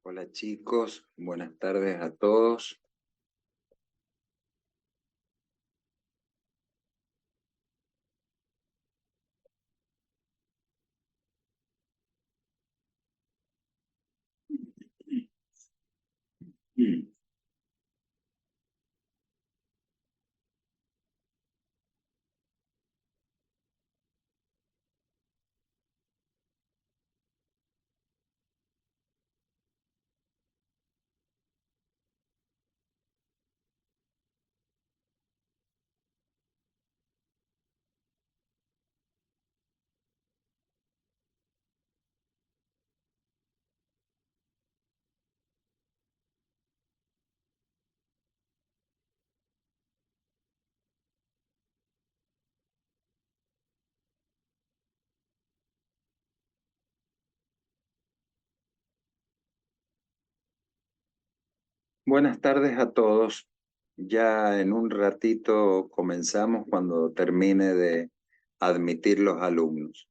Hola chicos, buenas tardes a todos. Buenas tardes a todos. Ya en un ratito comenzamos cuando termine de admitir los alumnos.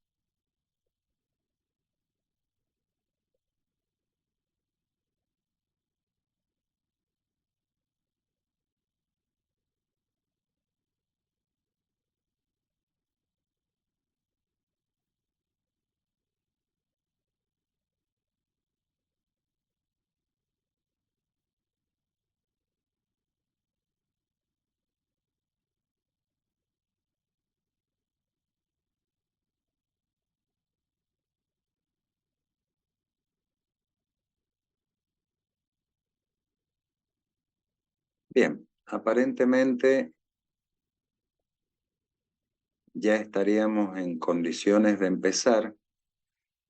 Bien, aparentemente ya estaríamos en condiciones de empezar.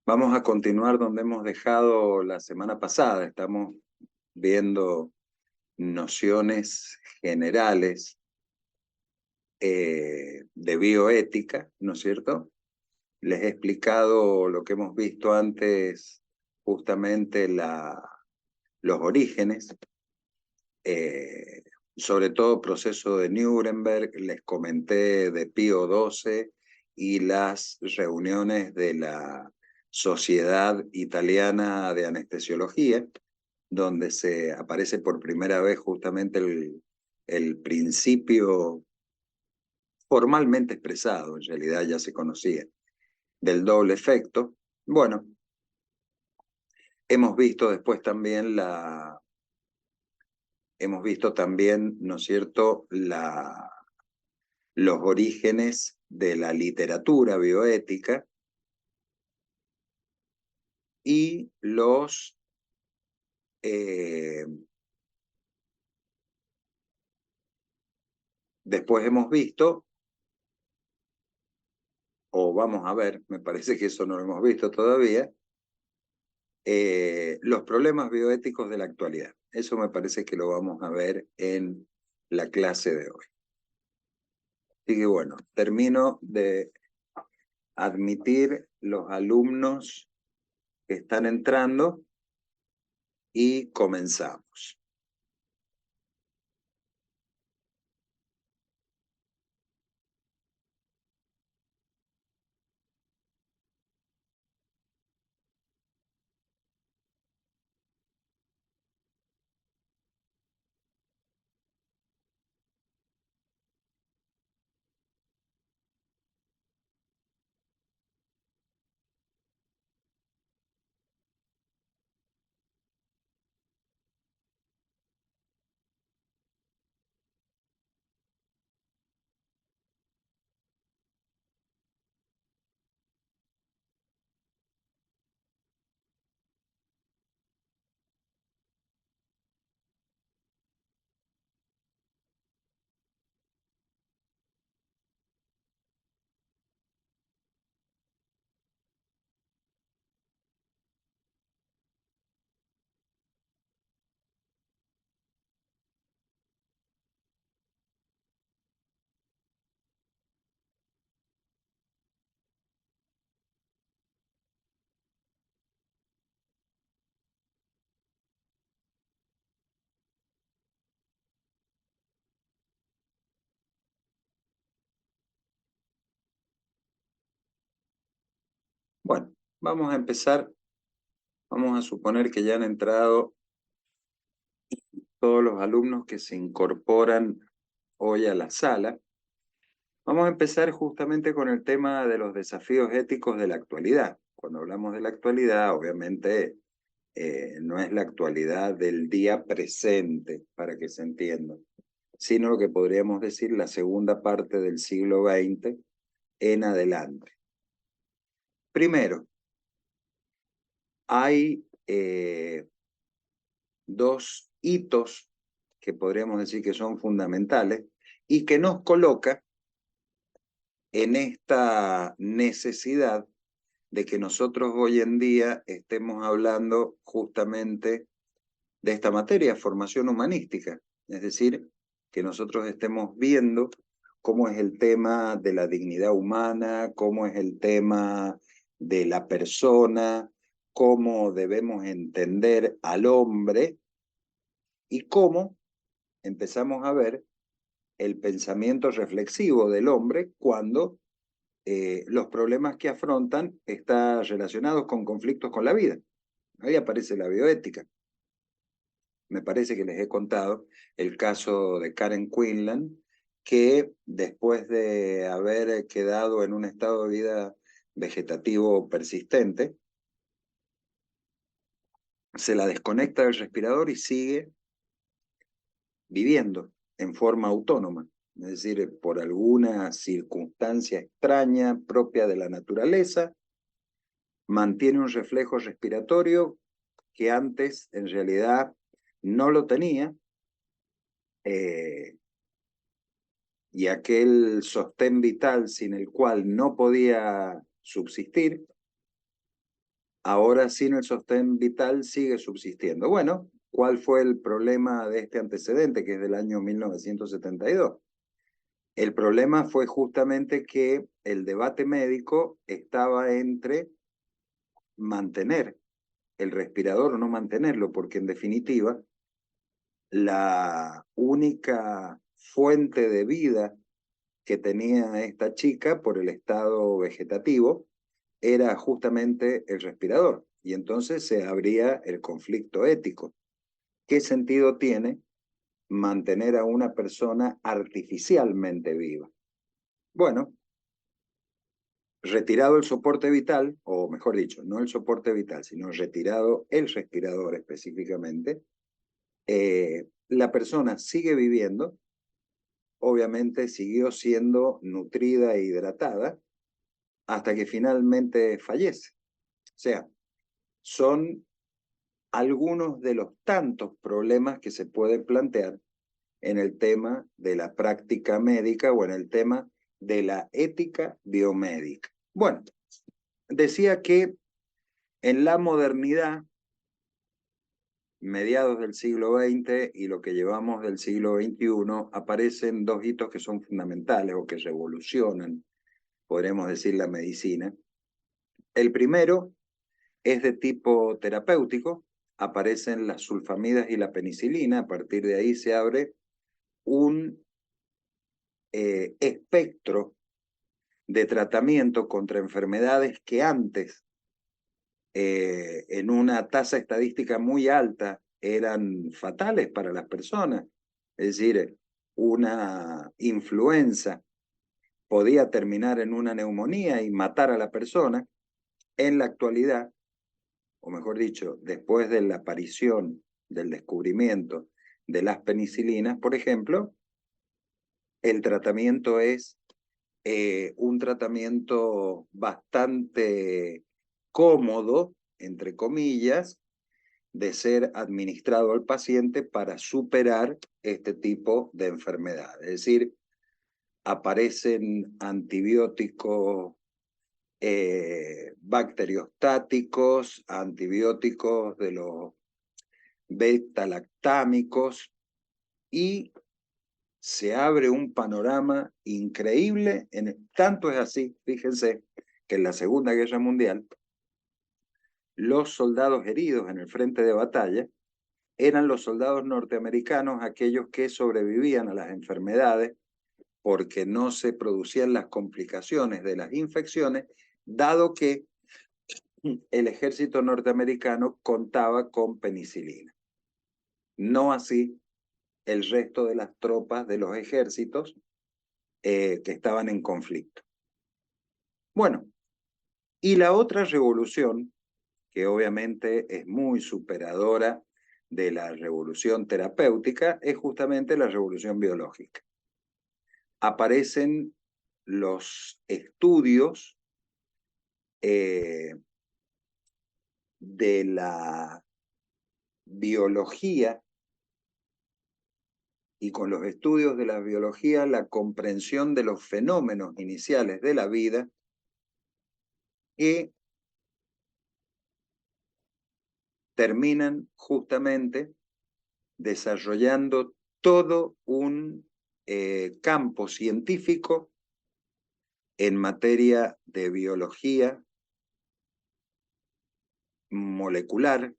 Vamos a continuar donde hemos dejado la semana pasada. Estamos viendo nociones generales de bioética, ¿no es cierto? Les he explicado lo que hemos visto antes, justamente los orígenes, eh, sobre todo proceso de Nuremberg, les comenté de Pío XII y las reuniones de la Sociedad Italiana de Anestesiología, donde se aparece por primera vez justamente el principio formalmente expresado, en realidad ya se conocía, del doble efecto. Bueno, hemos visto después también hemos visto también, ¿no es cierto?, los orígenes de la literatura bioética y eh, después hemos visto, o vamos a ver, me parece que eso no lo hemos visto todavía, los problemas bioéticos de la actualidad. Eso me parece que lo vamos a ver en la clase de hoy. Así que bueno, termino de admitir los alumnos que están entrando y comenzamos. Bueno, vamos a empezar. Vamos a suponer que ya han entrado todos los alumnos que se incorporan hoy a la sala. Vamos a empezar justamente con el tema de los desafíos éticos de la actualidad. Cuando hablamos de la actualidad, obviamente no es la actualidad del día presente, para que se entienda, sino lo que podríamos decir la segunda parte del siglo XX en adelante. Primero, hay dos hitos que podríamos decir que son fundamentales y que nos coloca en esta necesidad de que nosotros hoy en día estemos hablando justamente de esta materia, formación humanística. Es decir, que nosotros estemos viendo cómo es el tema de la dignidad humana, cómo es el tema de la persona, cómo debemos entender al hombre y cómo empezamos a ver el pensamiento reflexivo del hombre cuando los problemas que afrontan están relacionados con conflictos con la vida. Ahí aparece la bioética. Me parece que les he contado el caso de Karen Quinlan, que después de haber quedado en un estado de vida vegetativo persistente, se la desconecta del respirador y sigue viviendo en forma autónoma. Es decir, por alguna circunstancia extraña propia de la naturaleza, mantiene un reflejo respiratorio que antes en realidad no lo tenía, y aquel sostén vital sin el cual no podía subsistir, ahora sin el sostén vital sigue subsistiendo. Bueno, ¿cuál fue el problema de este antecedente, que es del año 1972? El problema fue justamente que el debate médico estaba entre mantener el respirador o no mantenerlo, porque en definitiva la única fuente de vida que tenía esta chica por el estado vegetativo era justamente el respirador. Y entonces se abría el conflicto ético. ¿Qué sentido tiene mantener a una persona artificialmente viva? Bueno, retirado el soporte vital, o mejor dicho, no el soporte vital, sino retirado el respirador específicamente, la persona sigue viviendo, obviamente siguió siendo nutrida e hidratada hasta que finalmente fallece. O sea, son algunos de los tantos problemas que se pueden plantear en el tema de la práctica médica o en el tema de la ética biomédica. Bueno, decía que en la modernidad, mediados del siglo XX y lo que llevamos del siglo XXI, aparecen dos hitos que son fundamentales o que revolucionan, podremos decir, la medicina. El primero es de tipo terapéutico, aparecen las sulfamidas y la penicilina, a partir de ahí se abre un espectro de tratamiento contra enfermedades que antes, en una tasa estadística muy alta, eran fatales para las personas. Es decir, una influenza podía terminar en una neumonía y matar a la persona. En la actualidad, o mejor dicho, después de la aparición, del descubrimiento de las penicilinas, por ejemplo, el tratamiento es un tratamiento bastante cómodo, entre comillas, de ser administrado al paciente para superar este tipo de enfermedad. Es decir, aparecen antibióticos bacteriostáticos, antibióticos de los beta-lactámicos, y se abre un panorama increíble. Tanto es así, fíjense, que en la Segunda Guerra Mundial, los soldados heridos en el frente de batalla eran los soldados norteamericanos aquellos que sobrevivían a las enfermedades porque no se producían las complicaciones de las infecciones, dado que el ejército norteamericano contaba con penicilina. No así el resto de las tropas de los ejércitos que estaban en conflicto. Bueno, y la otra revolución, que obviamente es muy superadora de la revolución terapéutica, es justamente la revolución biológica. Aparecen los estudios de la biología, y con los estudios de la biología, la comprensión de los fenómenos iniciales de la vida, y terminan justamente desarrollando todo un campo científico en materia de biología molecular,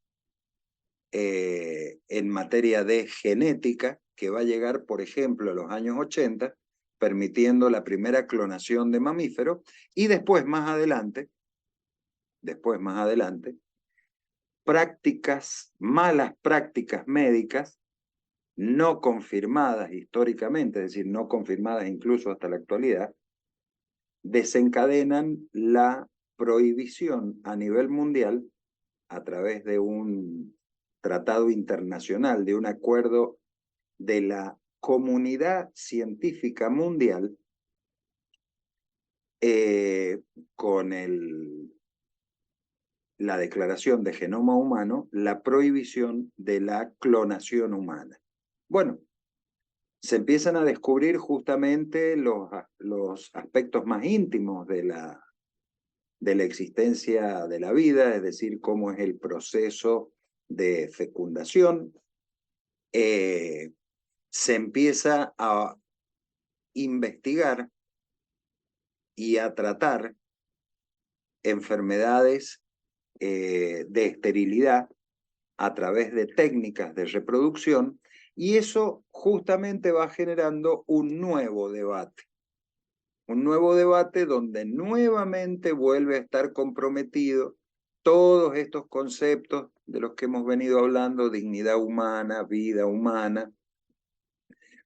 en materia de genética, que va a llegar, por ejemplo, a los años 80, permitiendo la primera clonación de mamíferos, y después, más adelante, malas prácticas médicas no confirmadas históricamente, es decir, no confirmadas incluso hasta la actualidad, desencadenan la prohibición a nivel mundial a través de un tratado internacional, de un acuerdo de la comunidad científica mundial con la declaración de genoma humano, la prohibición de la clonación humana. Bueno, se empiezan a descubrir justamente los aspectos más íntimos de la existencia de la vida, es decir, cómo es el proceso de fecundación. Se empieza a investigar y a tratar enfermedades de esterilidad a través de técnicas de reproducción, y eso justamente va generando un nuevo debate donde nuevamente vuelve a estar comprometido todos estos conceptos de los que hemos venido hablando: dignidad humana, vida humana,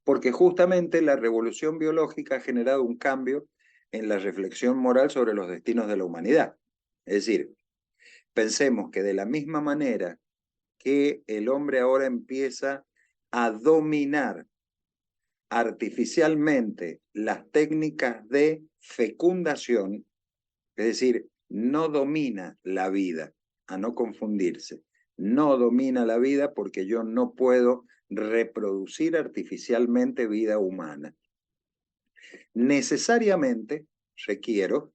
porque justamente la revolución biológica ha generado un cambio en la reflexión moral sobre los destinos de la humanidad. Es decir, pensemos que de la misma manera que el hombre ahora empieza a dominar artificialmente las técnicas de fecundación, es decir, no domina la vida, a no confundirse, no domina la vida, porque yo no puedo reproducir artificialmente vida humana. Necesariamente requiero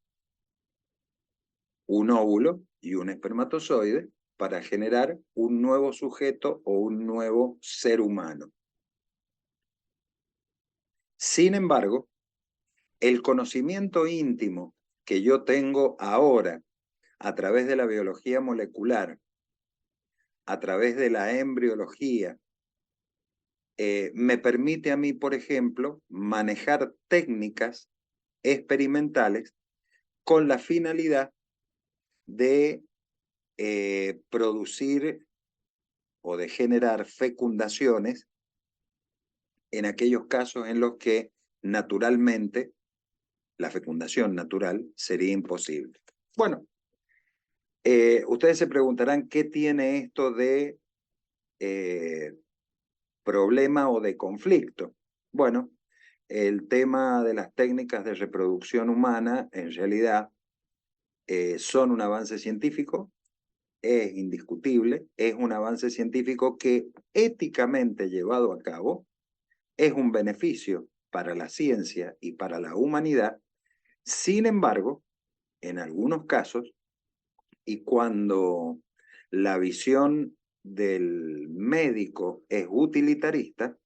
un óvulo y un espermatozoide para generar un nuevo sujeto o un nuevo ser humano. Sin embargo, el conocimiento íntimo que yo tengo ahora a través de la biología molecular, a través de la embriología, me permite a mí, por ejemplo, manejar técnicas experimentales con la finalidad de producir o de generar fecundaciones en aquellos casos en los que naturalmente la fecundación natural sería imposible. Bueno, ustedes se preguntarán qué tiene esto de problema o de conflicto. Bueno, el tema de las técnicas de reproducción humana en realidad son un avance científico, es indiscutible, es un avance científico que, éticamente llevado a cabo, es un beneficio para la ciencia y para la humanidad. Sin embargo, en algunos casos, y cuando la visión del médico es utilitarista,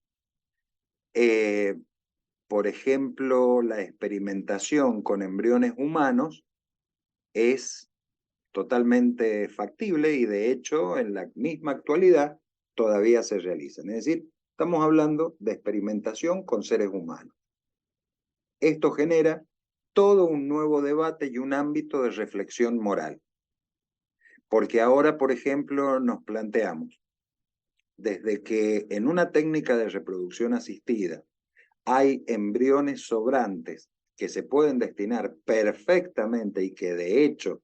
por ejemplo, la experimentación con embriones humanos es totalmente factible, y de hecho en la misma actualidad todavía se realizan. Es decir, estamos hablando de experimentación con seres humanos. Esto genera todo un nuevo debate y un ámbito de reflexión moral. Porque ahora, por ejemplo, nos planteamos, desde que en una técnica de reproducción asistida hay embriones sobrantes que se pueden destinar perfectamente y que de hecho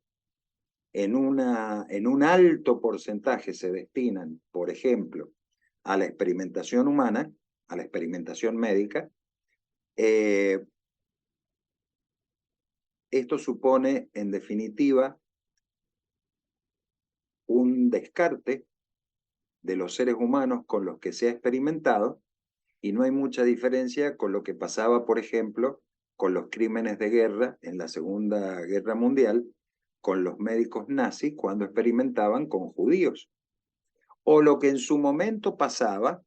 en un alto porcentaje se destinan, por ejemplo, a la experimentación humana, a la experimentación médica, esto supone, en definitiva, un descarte de los seres humanos con los que se ha experimentado, y no hay mucha diferencia con lo que pasaba, por ejemplo, con los crímenes de guerra en la Segunda Guerra Mundial, con los médicos nazis cuando experimentaban con judíos. O lo que en su momento pasaba,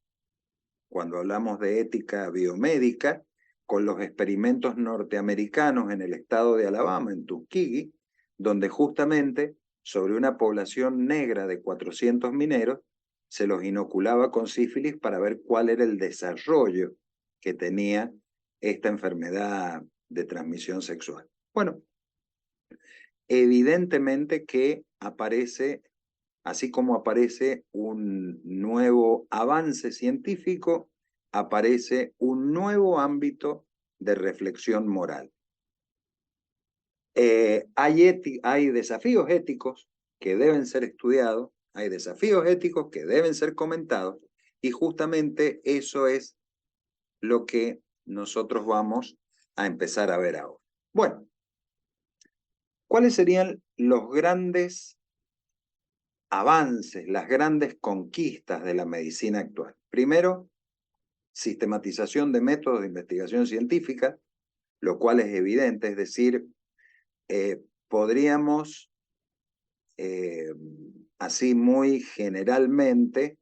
cuando hablamos de ética biomédica, con los experimentos norteamericanos en el estado de Alabama, en Tuskegee, donde justamente sobre una población negra de 400 mineros se los inoculaba con sífilis para ver cuál era el desarrollo que tenía esta enfermedad de transmisión sexual. Bueno, evidentemente que aparece, así como aparece un nuevo avance científico, aparece un nuevo ámbito de reflexión moral. Hay desafíos éticos que deben ser estudiados, hay desafíos éticos que deben ser comentados, y justamente eso es lo que nosotros vamos a empezar a ver ahora. Bueno, ¿cuáles serían los grandes avances, las grandes conquistas de la medicina actual? Primero, sistematización de métodos de investigación científica, lo cual es evidente, es decir, podríamos, así muy generalmente,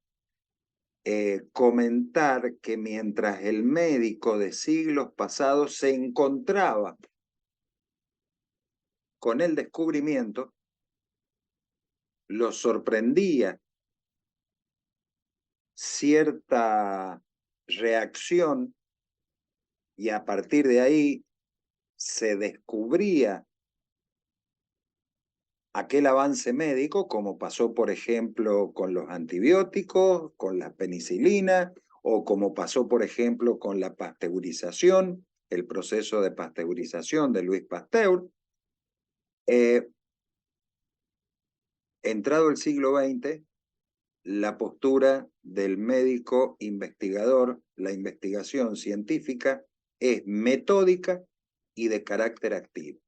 comentar que mientras el médico de siglos pasados se encontraba con el descubrimiento, lo sorprendía cierta reacción y a partir de ahí se descubría aquel avance médico, como pasó, por ejemplo, con los antibióticos, con la penicilina, o como pasó, por ejemplo, con la pasteurización, el proceso de pasteurización de Louis Pasteur. Entrado el siglo XX, la postura del médico investigador, la investigación científica, es metódica y de carácter activo.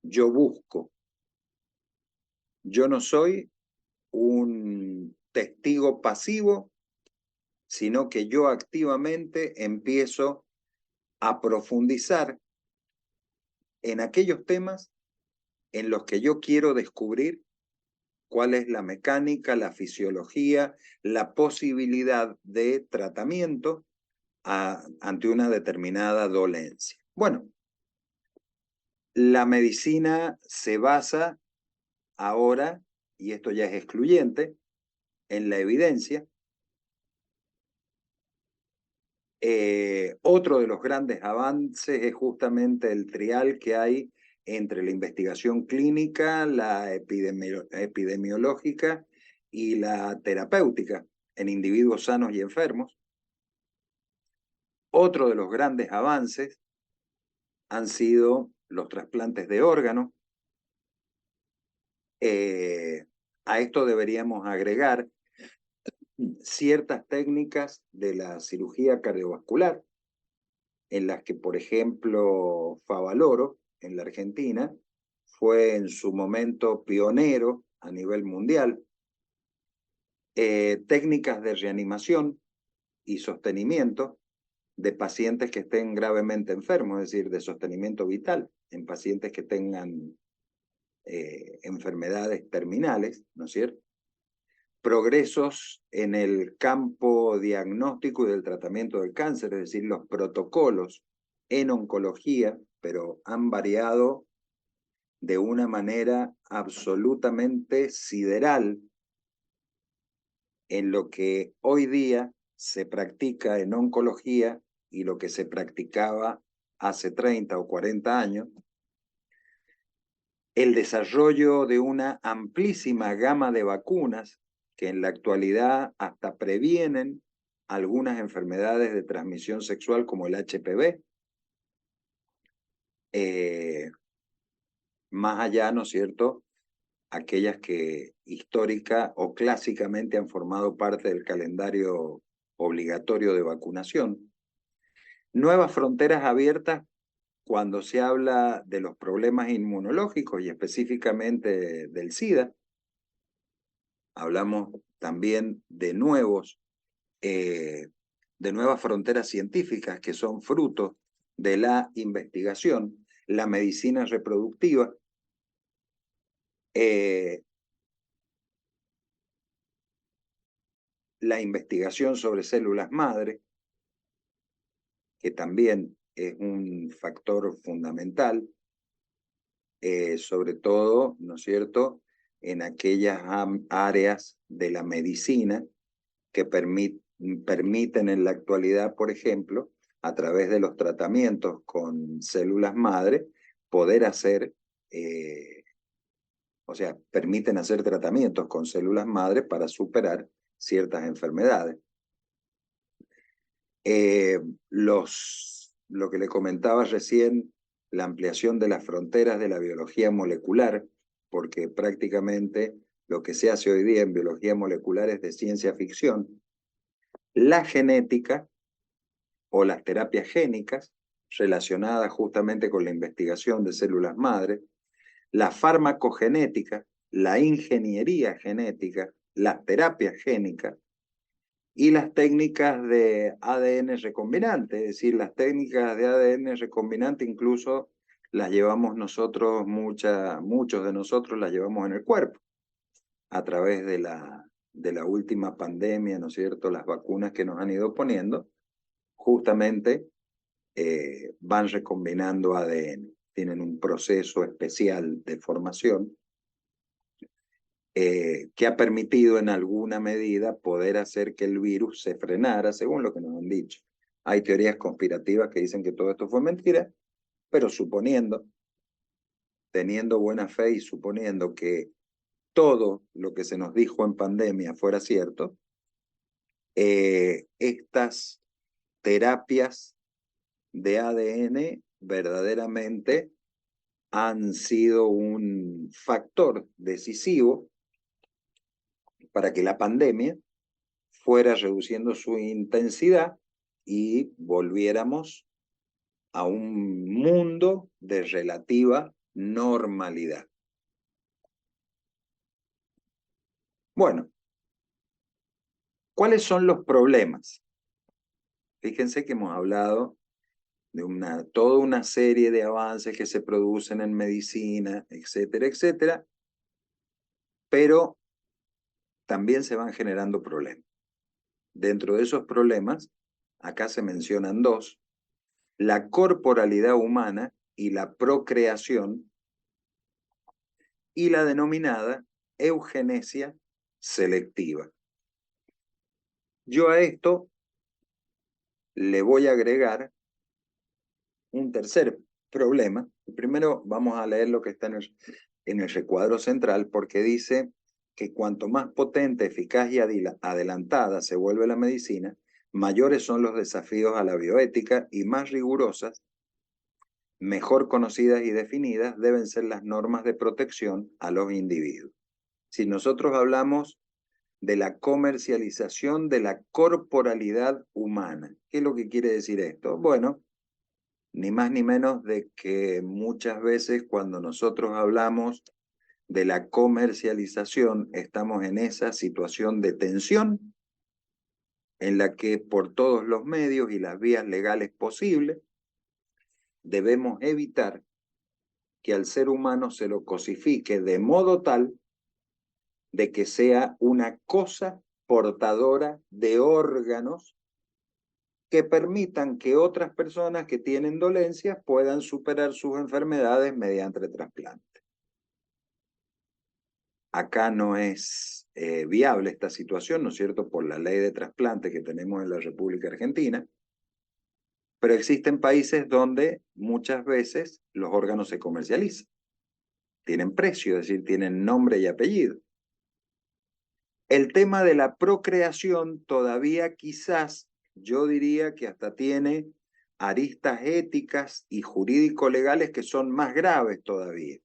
Yo busco. Yo no soy un testigo pasivo, sino que yo activamente empiezo a profundizar en aquellos temas en los que yo quiero descubrir cuál es la mecánica, la fisiología, la posibilidad de tratamiento ante una determinada dolencia. Bueno, la medicina se basa ahora, y esto ya es excluyente, en la evidencia. Otro de los grandes avances es justamente el trial que hay entre la investigación clínica, la epidemiológica y la terapéutica en individuos sanos y enfermos. Otro de los grandes avances han sido los trasplantes de órganos. A esto deberíamos agregar ciertas técnicas de la cirugía cardiovascular, en las que, por ejemplo, Favaloro, en la Argentina, fue en su momento pionero a nivel mundial. Técnicas de reanimación y sostenimiento de pacientes que estén gravemente enfermos, es decir, de sostenimiento vital en pacientes que tengan enfermedades terminales, ¿no es cierto? Progresos en el campo diagnóstico y del tratamiento del cáncer, es decir, los protocolos en oncología, pero han variado de una manera absolutamente sideral en lo que hoy día se practica en oncología y lo que se practicaba hace 30 o 40 años. el desarrollo de una amplísima gama de vacunas que en la actualidad hasta previenen algunas enfermedades de transmisión sexual como el HPV. Más allá, ¿no es cierto?, aquellas que histórica o clásicamente han formado parte del calendario obligatorio de vacunación. Nuevas fronteras abiertas cuando se habla de los problemas inmunológicos y específicamente del SIDA. Hablamos también de nuevas fronteras científicas que son fruto de la investigación, la medicina reproductiva, la investigación sobre células madre, que también es un factor fundamental, sobre todo, ¿no es cierto?, en aquellas áreas de la medicina que permiten en la actualidad, por ejemplo, a través de los tratamientos con células madre, poder hacer, permiten hacer tratamientos con células madre para superar ciertas enfermedades. Lo que le comentaba recién, la ampliación de las fronteras de la biología molecular, porque prácticamente lo que se hace hoy día en biología molecular es de ciencia ficción. La genética o las terapias génicas relacionadas justamente con la investigación de células madre, la farmacogenética, la ingeniería genética, las terapias génicas y las técnicas de ADN recombinante, es decir, las técnicas de ADN recombinante incluso las llevamos nosotros, muchos de nosotros las llevamos en el cuerpo, a través de la última pandemia, ¿no es cierto?, las vacunas que nos han ido poniendo, justamente van recombinando ADN, tienen un proceso especial de formación que ha permitido en alguna medida poder hacer que el virus se frenara, según lo que nos han dicho. Hay teorías conspirativas que dicen que todo esto fue mentira, pero suponiendo, teniendo buena fe y suponiendo que todo lo que se nos dijo en pandemia fuera cierto, estas terapias de ADN verdaderamente han sido un factor decisivo para que la pandemia fuera reduciendo su intensidad y volviéramos a un mundo de relativa normalidad. Bueno, ¿cuáles son los problemas? Fíjense que hemos hablado de toda una serie de avances que se producen en medicina, etcétera, etcétera, pero también se van generando problemas. Dentro de esos problemas, acá se mencionan dos: la corporalidad humana y la procreación, y la denominada eugenesia selectiva. Yo a esto le voy a agregar un tercer problema. Primero vamos a leer lo que está en el recuadro central, porque dice que cuanto más potente, eficaz y adelantada se vuelve la medicina, mayores son los desafíos a la bioética y más rigurosas, mejor conocidas y definidas deben ser las normas de protección a los individuos. Si nosotros hablamos de la comercialización de la corporalidad humana, ¿qué es lo que quiere decir esto? Bueno, ni más ni menos de que muchas veces cuando nosotros hablamos de la comercialización estamos en esa situación de tensión en la que por todos los medios y las vías legales posibles debemos evitar que al ser humano se lo cosifique de modo tal de que sea una cosa portadora de órganos que permitan que otras personas que tienen dolencias puedan superar sus enfermedades mediante trasplante. Acá no es viable esta situación, ¿no es cierto?, por la ley de trasplante que tenemos en la República Argentina, pero existen países donde muchas veces los órganos se comercializan. tienen precio, es decir, tienen nombre y apellido. El tema de la procreación todavía quizás, yo diría que hasta tiene aristas éticas y jurídico-legales que son más graves todavía.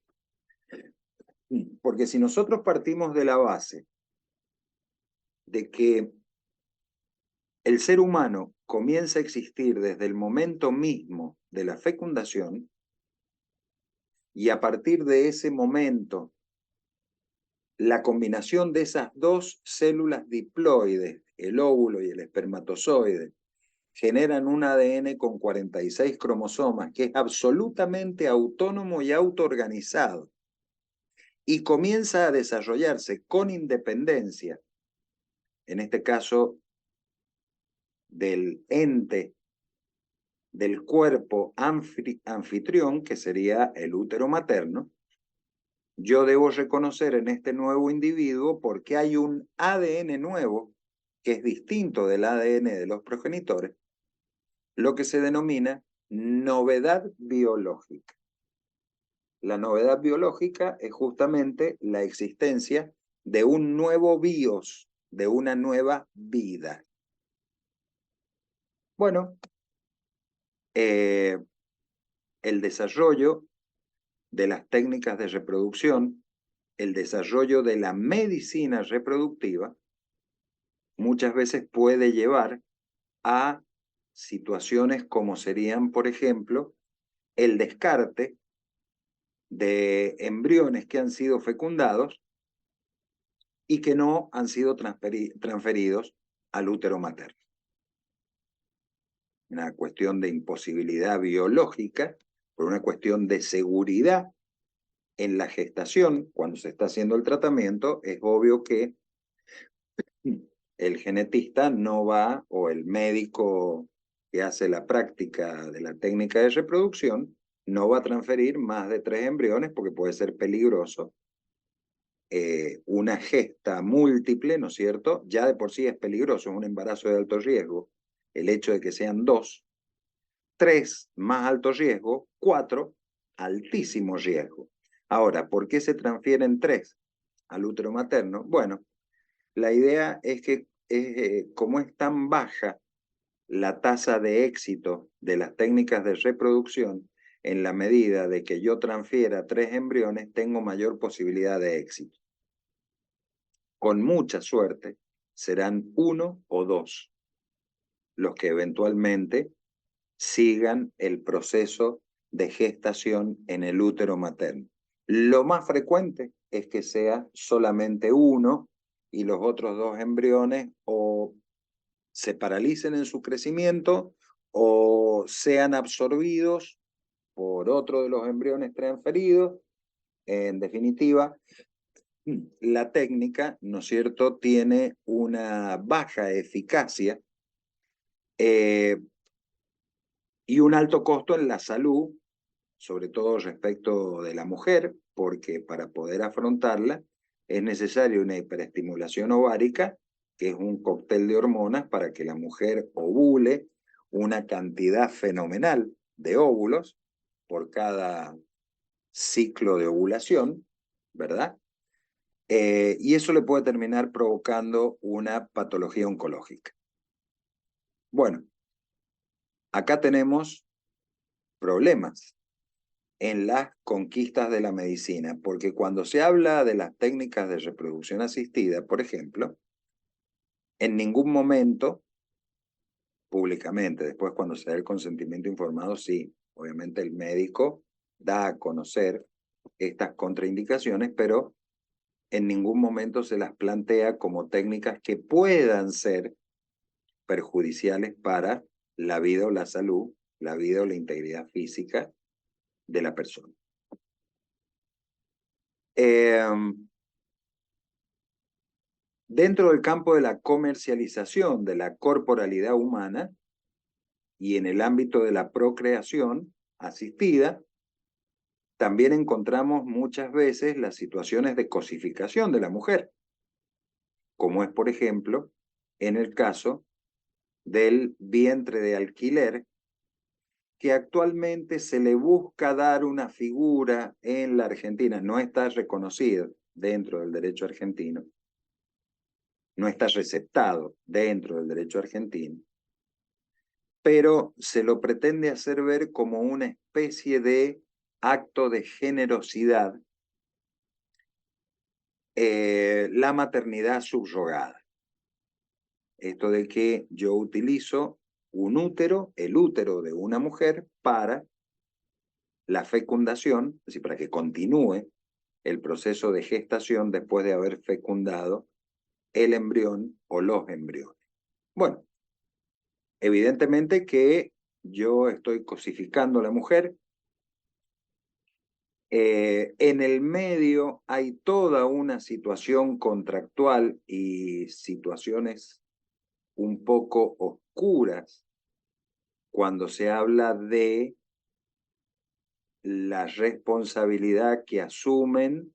Porque si nosotros partimos de la base de que el ser humano comienza a existir desde el momento mismo de la fecundación, y a partir de ese momento, la combinación de esas dos células diploides, el óvulo y el espermatozoide, generan un ADN con 46 cromosomas que es absolutamente autónomo y autoorganizado y comienza a desarrollarse con independencia, en este caso del ente del cuerpo anfitrión, que sería el útero materno. Yo debo reconocer en este nuevo individuo porque hay un ADN nuevo que es distinto del ADN de los progenitores, lo que se denomina novedad biológica. La novedad biológica es justamente la existencia de un nuevo bios, de una nueva vida. Bueno, el desarrollo de las técnicas de reproducción, el desarrollo de la medicina reproductiva, muchas veces puede llevar a situaciones como serían, por ejemplo, el descarte de embriones que han sido fecundados y que no han sido transferidos al útero materno. Una cuestión de imposibilidad biológica, por una cuestión de seguridad en la gestación, cuando se está haciendo el tratamiento, es obvio que el genetista no va, o el médico que hace la práctica de la técnica de reproducción, no va a transferir más de 3 embriones porque puede ser peligroso. Una gesta múltiple, ¿no es cierto? Ya de por sí es peligroso, es un embarazo de alto riesgo. El hecho de que sean 2, 3, más alto riesgo, 4, altísimo riesgo. Ahora, ¿por qué se transfieren 3 al útero materno? Bueno, la idea es que como es tan baja la tasa de éxito de las técnicas de reproducción, en la medida de que yo transfiera 3 embriones, tengo mayor posibilidad de éxito. Con mucha suerte, serán 1 o 2 los que eventualmente sigan el proceso de gestación en el útero materno. Lo más frecuente es que sea solamente 1 y los otros 2 embriones o se paralicen en su crecimiento o sean absorbidos por otro de los embriones transferidos. En definitiva, la técnica, ¿no es cierto?, tiene una baja eficacia y un alto costo en la salud, sobre todo respecto de la mujer, porque para poder afrontarla es necesaria una hiperestimulación ovárica, que es un cóctel de hormonas para que la mujer ovule una cantidad fenomenal de óvulos por cada ciclo de ovulación, ¿verdad? Y eso le puede terminar provocando una patología oncológica. Bueno, acá tenemos problemas en las conquistas de la medicina, porque cuando se habla de las técnicas de reproducción asistida, por ejemplo, en ningún momento, públicamente, después cuando se da el consentimiento informado, sí, obviamente el médico da a conocer estas contraindicaciones, pero en ningún momento se las plantea como técnicas que puedan ser perjudiciales para la vida o la salud, la vida o la integridad física de la persona. Dentro del campo de la comercialización de la corporalidad humana y en el ámbito de la procreación asistida, también encontramos muchas veces las situaciones de cosificación de la mujer, como es, por ejemplo, en el caso del vientre de alquiler que actualmente se le busca dar una figura en la Argentina, no está reconocido dentro del derecho argentino, no está receptado dentro del derecho argentino, pero se lo pretende hacer ver como una especie de acto de generosidad, la maternidad subrogada. Esto de que yo utilizo un útero, el útero de una mujer, para la fecundación, es decir, para que continúe el proceso de gestación después de haber fecundado el embrión o los embriones. Bueno, evidentemente que yo estoy cosificando a la mujer. En el medio hay toda una situación contractual y situaciones un poco oscuras cuando se habla de la responsabilidad que asumen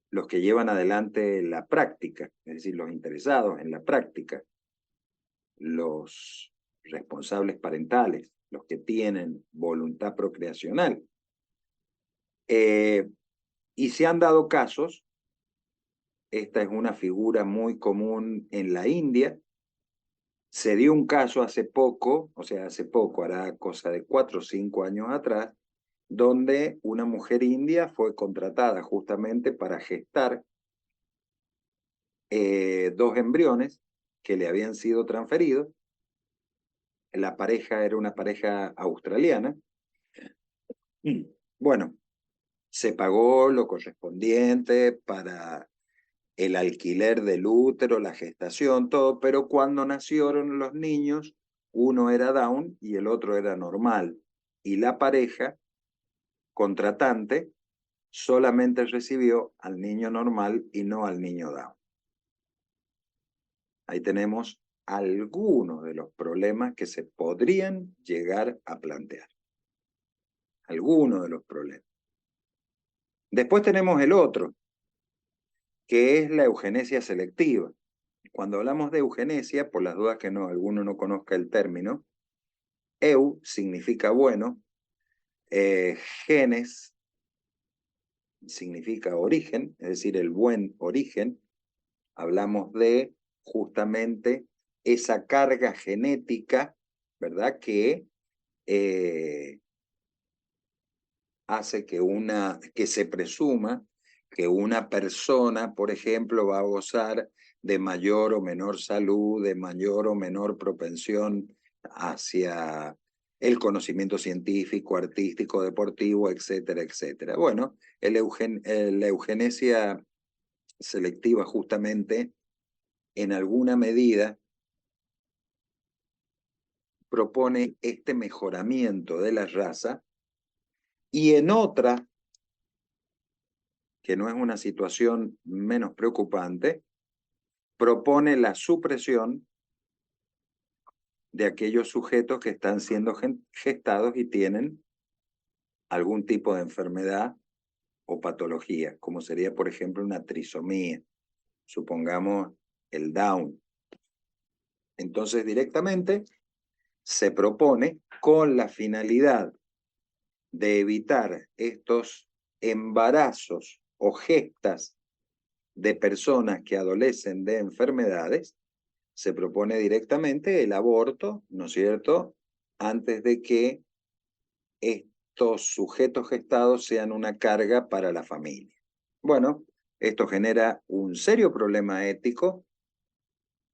los que llevan adelante la práctica, es decir, los interesados en la práctica, los responsables parentales, los que tienen voluntad procreacional. Y se han dado casos, esta es una figura muy común en la India, se dio un caso hace poco, o sea, hace poco, hará cosa de 4 o 5 años atrás, donde una mujer india fue contratada justamente para gestar 2 embriones que le habían sido transferidos. La pareja era una pareja australiana. Bueno, se pagó lo correspondiente para el alquiler del útero, la gestación, todo, pero cuando nacieron los niños, uno era Down y el otro era normal. Y la pareja contratante solamente recibió al niño normal y no al niño Down. Ahí tenemos algunos de los problemas que se podrían llegar a plantear. Algunos de los problemas. Después tenemos el otro, que es la eugenesia selectiva. Cuando hablamos de eugenesia, por las dudas que no, alguno no conozca el término, eu significa bueno, genes significa origen, es decir, el buen origen. Hablamos de justamente esa carga genética, ¿verdad? Que hace que se presuma que una persona, por ejemplo, va a gozar de mayor o menor salud, de mayor o menor propensión hacia el conocimiento científico, artístico, deportivo, etcétera, etcétera. Bueno, la eugenesia selectiva justamente en alguna medida propone este mejoramiento de la raza y en otra, que no es una situación menos preocupante, propone la supresión de aquellos sujetos que están siendo gestados y tienen algún tipo de enfermedad o patología, como sería, por ejemplo, una trisomía, supongamos el Down. Entonces, directamente se propone con la finalidad de evitar estos embarazos o gestas de personas que adolecen de enfermedades, se propone directamente el aborto, ¿no es cierto?, antes de que estos sujetos gestados sean una carga para la familia. Bueno, esto genera un serio problema ético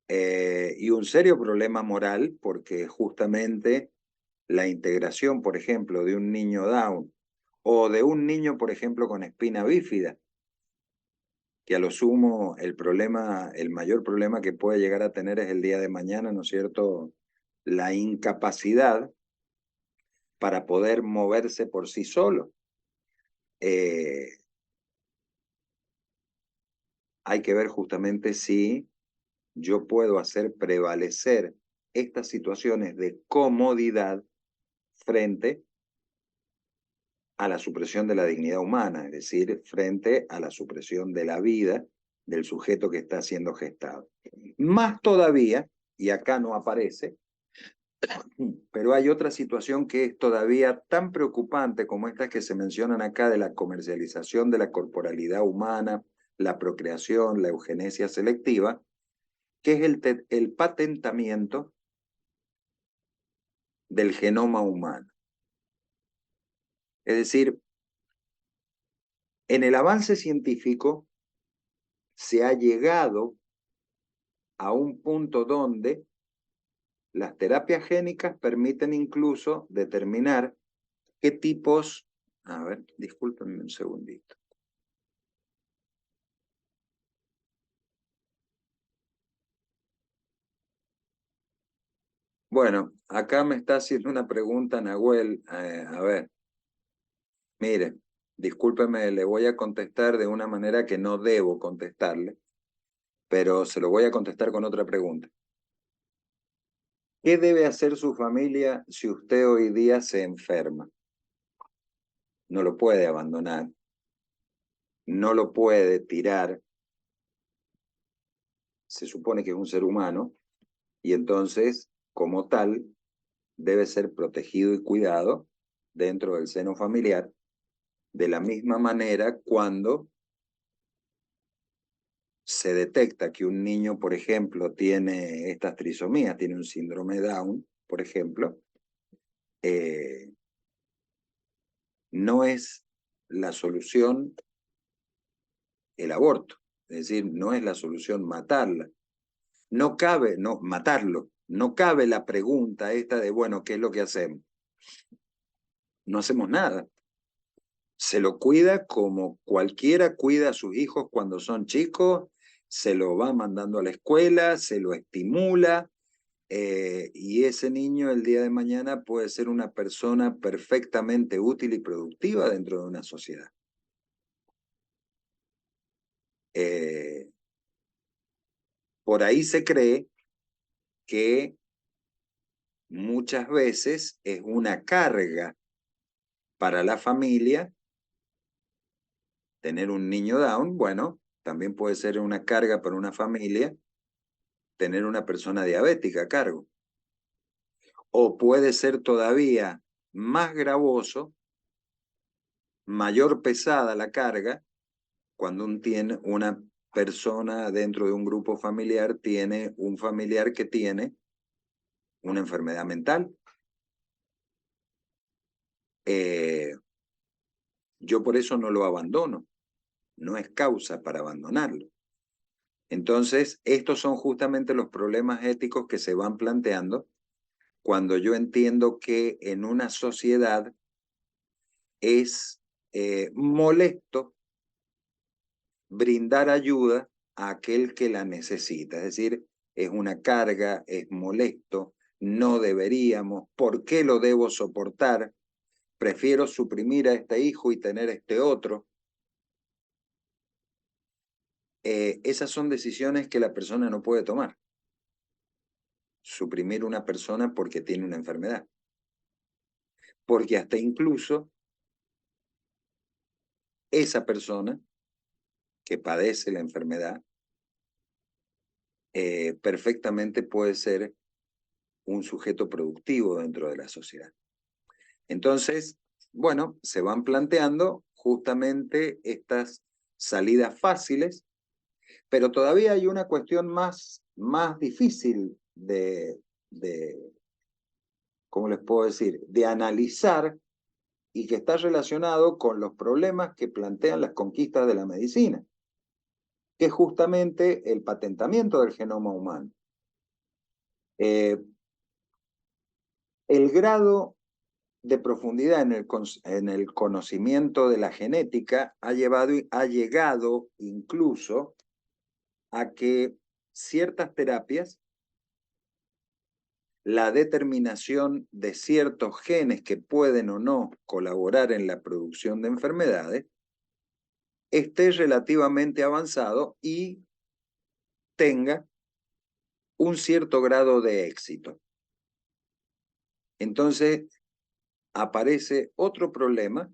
y un serio problema moral, porque justamente la integración, por ejemplo, de un niño Down o de un niño, por ejemplo, con espina bífida, que a lo sumo el mayor problema que puede llegar a tener es el día de mañana, ¿no es cierto?, la incapacidad para poder moverse por sí solo. Hay que ver justamente si yo puedo hacer prevalecer estas situaciones de comodidad frente a la supresión de la dignidad humana, es decir, frente a la supresión de la vida del sujeto que está siendo gestado. Más todavía, y acá no aparece, Pero hay otra situación que es todavía tan preocupante como estas que se mencionan acá de la comercialización de la corporalidad humana, la procreación, la eugenesia selectiva, que es el patentamiento del genoma humano. Es decir, en el avance científico se ha llegado a un punto donde las terapias génicas permiten incluso determinar qué tipos... A ver, discúlpenme un segundito. Bueno, acá me está haciendo una pregunta Nahuel. A ver, mire, discúlpeme, le voy a contestar de una manera que no debo contestarle, pero se lo voy a contestar con otra pregunta. ¿Qué debe hacer su familia si usted hoy día se enferma? No lo puede abandonar, no lo puede tirar, se supone que es un ser humano, y entonces, como tal, debe ser protegido y cuidado dentro del seno familiar, de la misma manera cuando se detecta que un niño, por ejemplo, tiene estas trisomías, tiene un síndrome Down, por ejemplo, eh, no es la solución el aborto, es decir, no es la solución matarla. No cabe, no, matarlo, no cabe la pregunta esta de, bueno, ¿qué es lo que hacemos? No hacemos nada. Se lo cuida como cualquiera cuida a sus hijos cuando son chicos, se lo va mandando a la escuela, se lo estimula, y ese niño el día de mañana puede ser una persona perfectamente útil y productiva dentro de una sociedad. Eh, por ahí se cree que muchas veces es una carga para la familia tener un niño Down. Bueno, también puede ser una carga para una familia tener una persona diabética a cargo. O puede ser todavía más gravoso, mayor pesada la carga, cuando una persona dentro de un grupo familiar tiene un familiar que tiene una enfermedad mental. Yo por eso no lo abandono, no es causa para abandonarlo. Entonces, estos son justamente los problemas éticos que se van planteando cuando yo entiendo que en una sociedad es molesto brindar ayuda a aquel que la necesita. Es decir, es una carga, es molesto, no deberíamos, ¿por qué lo debo soportar? Prefiero suprimir a este hijo y tener este otro. Esas son decisiones que la persona no puede tomar. Suprimir una persona porque tiene una enfermedad. Porque hasta incluso esa persona que padece la enfermedad perfectamente puede ser un sujeto productivo dentro de la sociedad. Entonces, bueno, se van planteando justamente estas salidas fáciles, pero todavía hay una cuestión más difícil ¿cómo les puedo decir?, de analizar y que está relacionado con los problemas que plantean las conquistas de la medicina, que es justamente el patentamiento del genoma humano. El grado de profundidad en el conocimiento de la genética ha llegado incluso a que ciertas terapias, la determinación de ciertos genes que pueden o no colaborar en la producción de enfermedades, esté relativamente avanzado y tenga un cierto grado de éxito. Entonces aparece otro problema,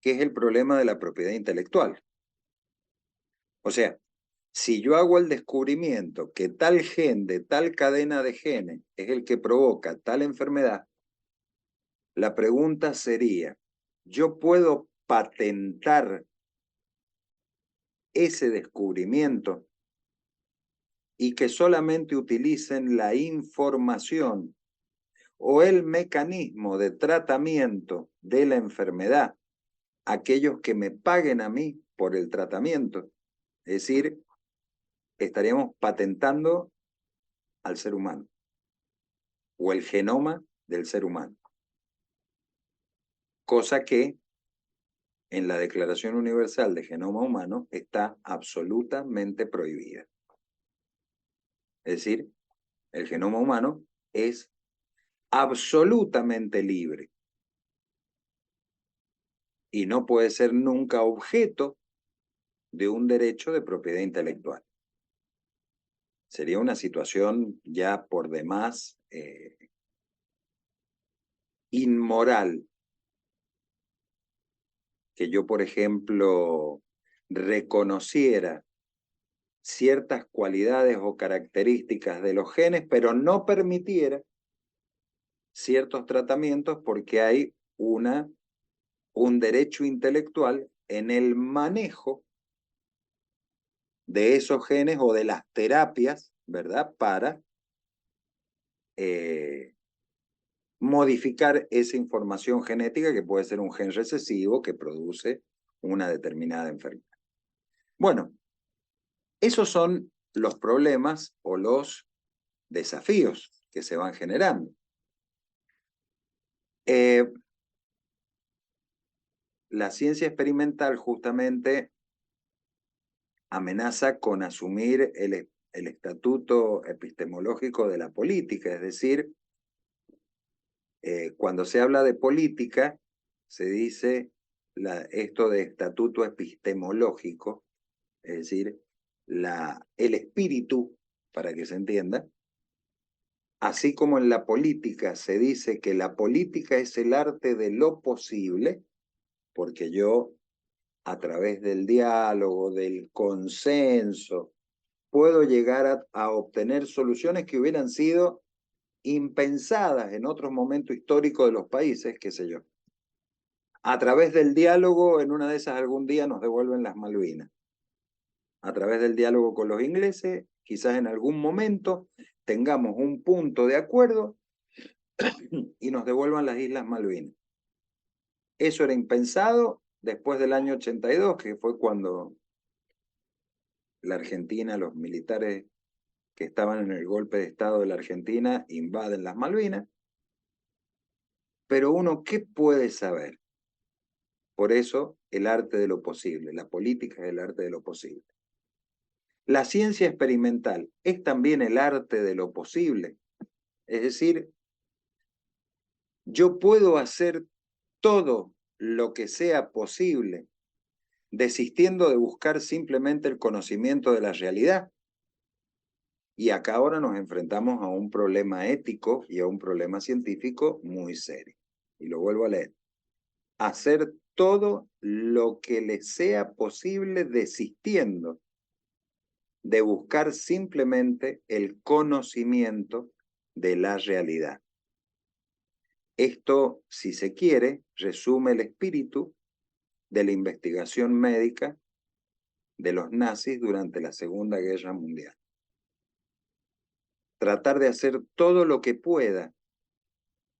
que es el problema de la propiedad intelectual. O sea, Si yo hago el descubrimiento que tal gen de tal cadena de genes es el que provoca tal enfermedad, la pregunta sería, ¿yo puedo patentar ese descubrimiento y que solamente utilicen la información o el mecanismo de tratamiento de la enfermedad aquellos que me paguen a mí por el tratamiento? Es decir, estaríamos patentando al ser humano o el genoma del ser humano, cosa que en la Declaración Universal de Genoma Humano está absolutamente prohibida. Es decir, el genoma humano es absolutamente libre y no puede ser nunca objeto de un derecho de propiedad intelectual. Sería una situación ya por demás inmoral que yo, por ejemplo, reconociera ciertas cualidades o características de los genes, pero no permitiera ciertos tratamientos porque hay un derecho intelectual en el manejo de esos genes o de las terapias, ¿verdad? Para modificar esa información genética que puede ser un gen recesivo que produce una determinada enfermedad. Bueno, esos son los problemas o los desafíos que se van generando. La ciencia experimental justamente amenaza con asumir el estatuto epistemológico de la política, es decir, cuando se habla de política, se dice esto de estatuto epistemológico, es decir, el espíritu, para que se entienda, así como en la política se dice que la política es el arte de lo posible, porque yo, a través del diálogo, del consenso, puedo llegar a obtener soluciones que hubieran sido impensadas en otros momentos históricos de los países, qué sé yo. A través del diálogo, en una de esas algún día nos devuelven las Malvinas. A través del diálogo con los ingleses, quizás en algún momento tengamos un punto de acuerdo y nos devuelvan las Islas Malvinas. Eso era impensado después del año 82, que fue cuando la Argentina, los militares que estaban en el golpe de Estado de la Argentina, invaden las Malvinas. Pero uno, ¿qué puede saber? Por eso, el arte de lo posible. La política es el arte de lo posible. La ciencia experimental es también el arte de lo posible. Es decir, yo puedo hacer todo lo que sea posible, desistiendo de buscar simplemente el conocimiento de la realidad. Y acá ahora nos enfrentamos a un problema ético y a un problema científico muy serio. Y lo vuelvo a leer. Hacer todo lo que le sea posible desistiendo de buscar simplemente el conocimiento de la realidad. Esto, si se quiere, resume el espíritu de la investigación médica de los nazis durante la Segunda Guerra Mundial. Tratar de hacer todo lo que pueda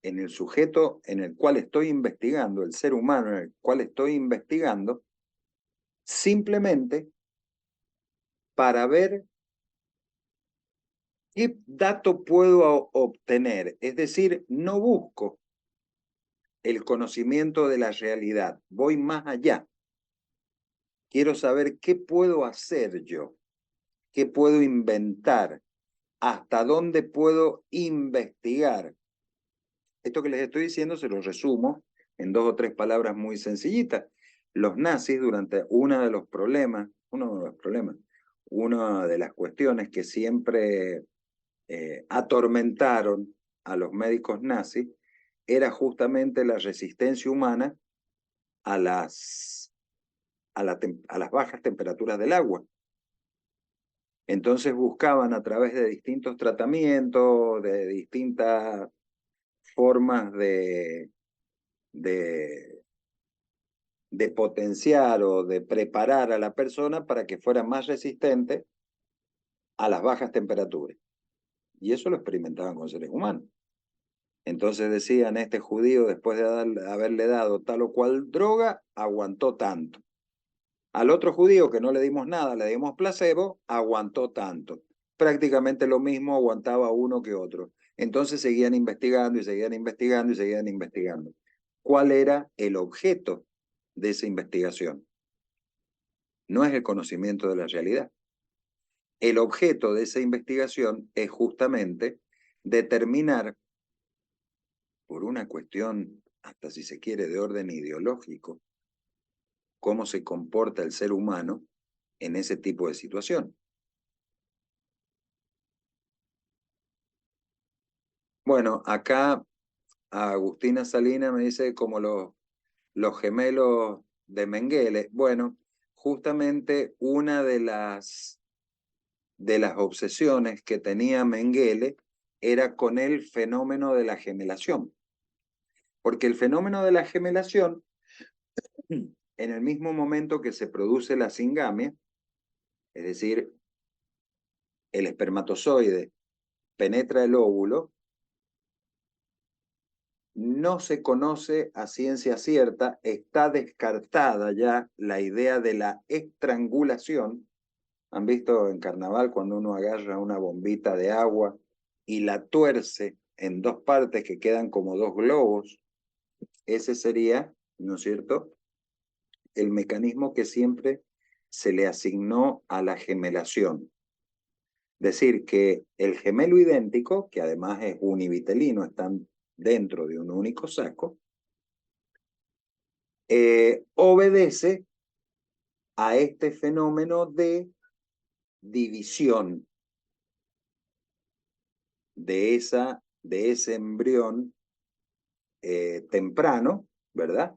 en el sujeto en el cual estoy investigando, el ser humano en el cual estoy investigando, simplemente para ver qué dato puedo obtener. Es decir, no busco el conocimiento de la realidad, voy más allá. Quiero saber qué puedo hacer yo, qué puedo inventar, hasta dónde puedo investigar. Esto que les estoy diciendo se lo resumo en 2 o 3 palabras muy sencillitas. Los nazis, durante una de las cuestiones que siempre atormentaron a los médicos nazis, era justamente la resistencia humana a las bajas temperaturas del agua. Entonces buscaban a través de distintos tratamientos, de distintas formas de potenciar o de preparar a la persona para que fuera más resistente a las bajas temperaturas. Y eso lo experimentaban con seres humanos. Entonces decían, este judío, después de haberle dado tal o cual droga, aguantó tanto. Al otro judío que no le dimos nada, le dimos placebo, aguantó tanto. Prácticamente lo mismo aguantaba uno que otro. Entonces seguían investigando y seguían investigando y seguían investigando. ¿Cuál era el objeto de esa investigación? No es el conocimiento de la realidad. El objeto de esa investigación es justamente determinar, por una cuestión, hasta si se quiere, de orden ideológico, cómo se comporta el ser humano en ese tipo de situación. Bueno, acá Agustina Salina me dice como los gemelos de Mengele. Bueno, justamente una de las obsesiones que tenía Mengele era con el fenómeno de la gemelación. Porque el fenómeno de la gemelación, en el mismo momento que se produce la singamia, es decir, el espermatozoide penetra el óvulo, no se conoce a ciencia cierta, está descartada ya la idea de la estrangulación. ¿Han visto en carnaval cuando uno agarra una bombita de agua y la tuerce en dos partes que quedan como dos globos? Ese sería, ¿no es cierto?, el mecanismo que siempre se le asignó a la gemelación. Decir que el gemelo idéntico, que además es univitelino, están dentro de un único saco, obedece a este fenómeno de división de ese embrión temprano, ¿verdad?,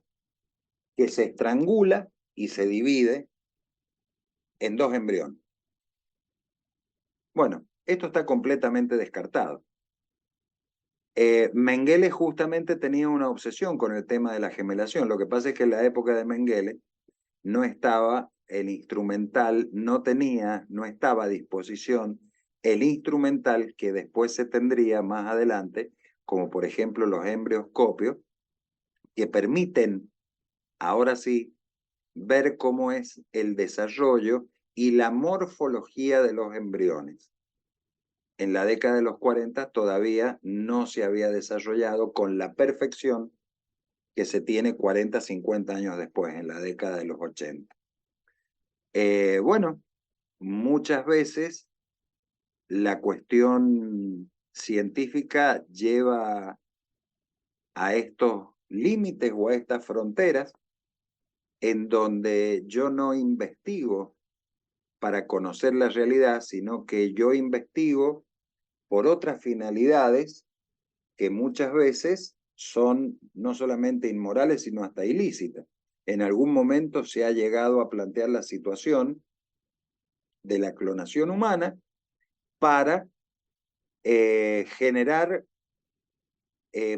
que se estrangula y se divide en dos embriones. Bueno, esto está completamente descartado. Mengele justamente tenía una obsesión con el tema de la gemelación. Lo que pasa es que en la época de Mengele no estaba el instrumental, no estaba a disposición el instrumental que después se tendría más adelante, como por ejemplo los embrioscopios, que permiten, ahora sí, ver cómo es el desarrollo y la morfología de los embriones. En la década de los 40 todavía no se había desarrollado con la perfección que se tiene 40, 50 años después, en la década de los 80. Bueno, muchas veces la cuestión científica lleva a estos límites o a estas fronteras en donde yo no investigo para conocer la realidad, sino que yo investigo por otras finalidades que muchas veces son no solamente inmorales, sino hasta ilícitas. En algún momento se ha llegado a plantear la situación de la clonación humana para generar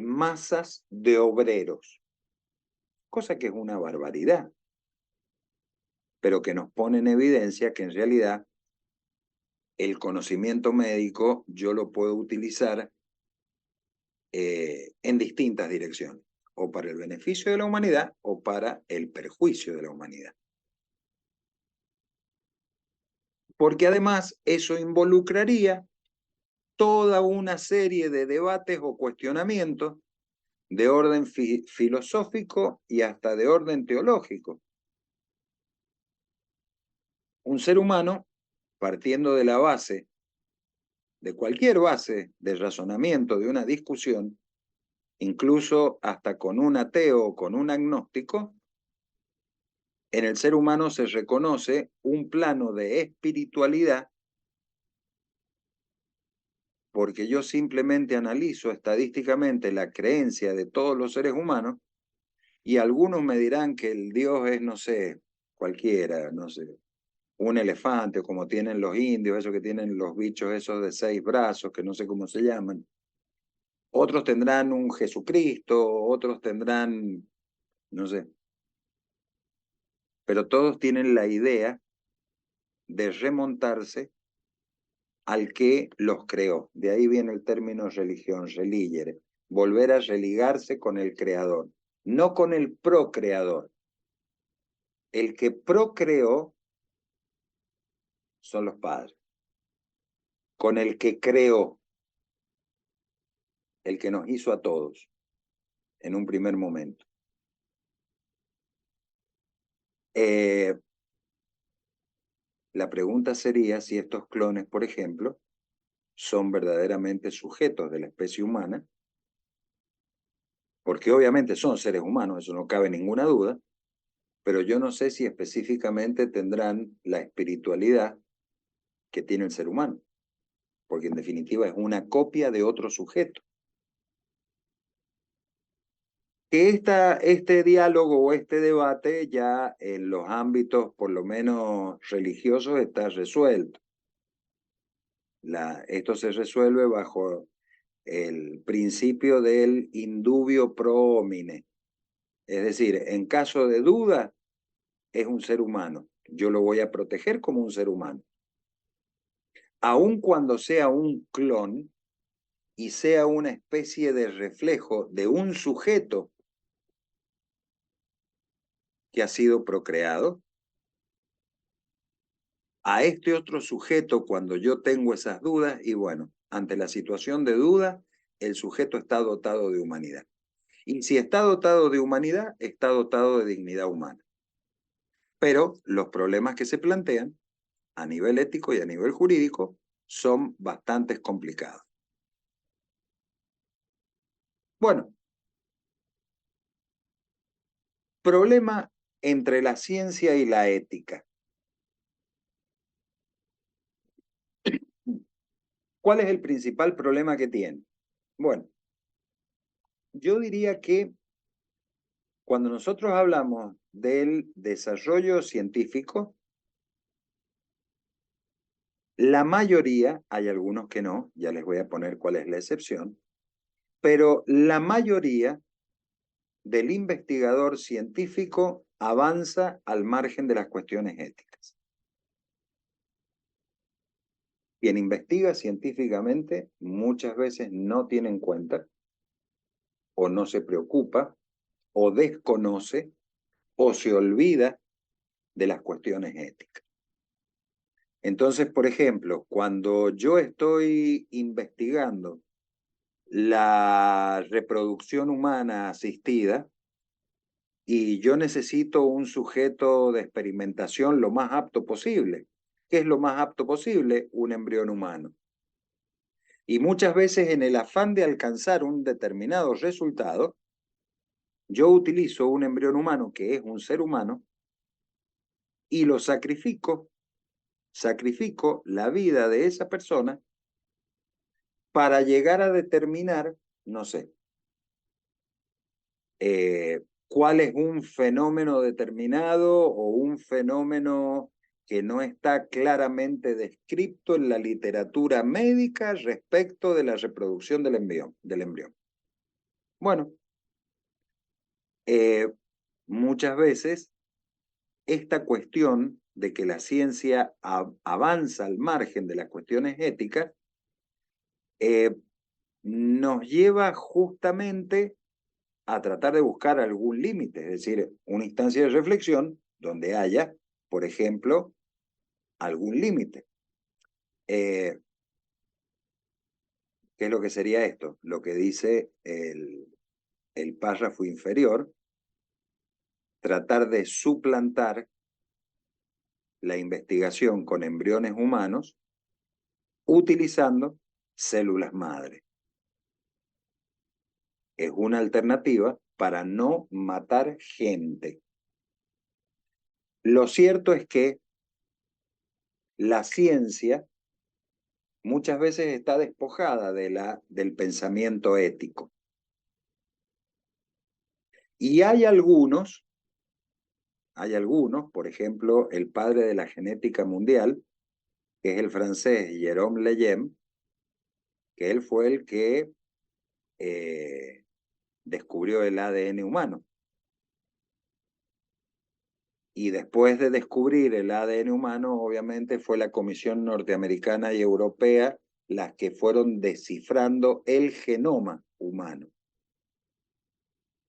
masas de obreros, cosa que es una barbaridad, pero que nos pone en evidencia que en realidad el conocimiento médico yo lo puedo utilizar en distintas direcciones, o para el beneficio de la humanidad o para el perjuicio de la humanidad. Porque además eso involucraría toda una serie de debates o cuestionamientos de orden filosófico y hasta de orden teológico. Un ser humano, partiendo de la base, de cualquier base de razonamiento, de una discusión, incluso hasta con un ateo o con un agnóstico, en el ser humano se reconoce un plano de espiritualidad, porque yo simplemente analizo estadísticamente la creencia de todos los seres humanos y algunos me dirán que el Dios es, no sé, cualquiera, no sé, un elefante, o como tienen los indios, esos que tienen los bichos esos de 6 brazos, que no sé cómo se llaman. Otros tendrán un Jesucristo, otros tendrán, no sé. Pero todos tienen la idea de remontarse al que los creó. De ahí viene el término religión, religere, volver a religarse con el creador, no con el procreador. El que procreó son los padres. Con el que creó, el que nos hizo a todos en un primer momento. La pregunta sería si estos clones, por ejemplo, son verdaderamente sujetos de la especie humana, porque obviamente son seres humanos, eso no cabe ninguna duda, pero yo no sé si específicamente tendrán la espiritualidad que tiene el ser humano, porque en definitiva es una copia de otro sujeto. Que este diálogo o este debate ya en los ámbitos por lo menos religiosos está resuelto. Esto se resuelve bajo el principio del indubio pro homine. Es decir, en caso de duda, es un ser humano. Yo lo voy a proteger como un ser humano. Aun cuando sea un clon y sea una especie de reflejo de un sujeto que ha sido procreado, a este otro sujeto cuando yo tengo esas dudas, y bueno, ante la situación de duda, el sujeto está dotado de humanidad. Y si está dotado de humanidad, está dotado de dignidad humana. Pero los problemas que se plantean a nivel ético y a nivel jurídico son bastante complicados. Bueno, problema entre la ciencia y la ética. ¿Cuál es el principal problema que tiene? Bueno, yo diría que cuando nosotros hablamos del desarrollo científico, la mayoría, hay algunos que no, ya les voy a poner cuál es la excepción, pero la mayoría del investigador científico avanza al margen de las cuestiones éticas. Quien investiga científicamente muchas veces no tiene en cuenta o no se preocupa o desconoce o se olvida de las cuestiones éticas. Entonces, por ejemplo, cuando yo estoy investigando la reproducción humana asistida y yo necesito un sujeto de experimentación lo más apto posible, ¿qué es lo más apto posible? Un embrión humano. Y muchas veces en el afán de alcanzar un determinado resultado, yo utilizo un embrión humano que es un ser humano y lo sacrifico la vida de esa persona para llegar a determinar, no sé, cuál es un fenómeno determinado o un fenómeno que no está claramente descrito en la literatura médica respecto de la reproducción del embrión. Bueno, muchas veces esta cuestión de que la ciencia avanza al margen de las cuestiones éticas nos lleva justamente a tratar de buscar algún límite, es decir, una instancia de reflexión donde haya, por ejemplo, algún límite. ¿Qué es lo que sería esto? Lo que dice el párrafo inferior, tratar de suplantar la investigación con embriones humanos utilizando células madre. Es una alternativa para no matar gente. Lo cierto es que la ciencia muchas veces está despojada del pensamiento ético. Y hay algunos hay algunos, por ejemplo, el padre de la genética mundial, que es el francés Jérôme Lejeune, que él fue el que descubrió el ADN humano. Y después de descubrir el ADN humano, obviamente fue la Comisión Norteamericana y Europea las que fueron descifrando el genoma humano.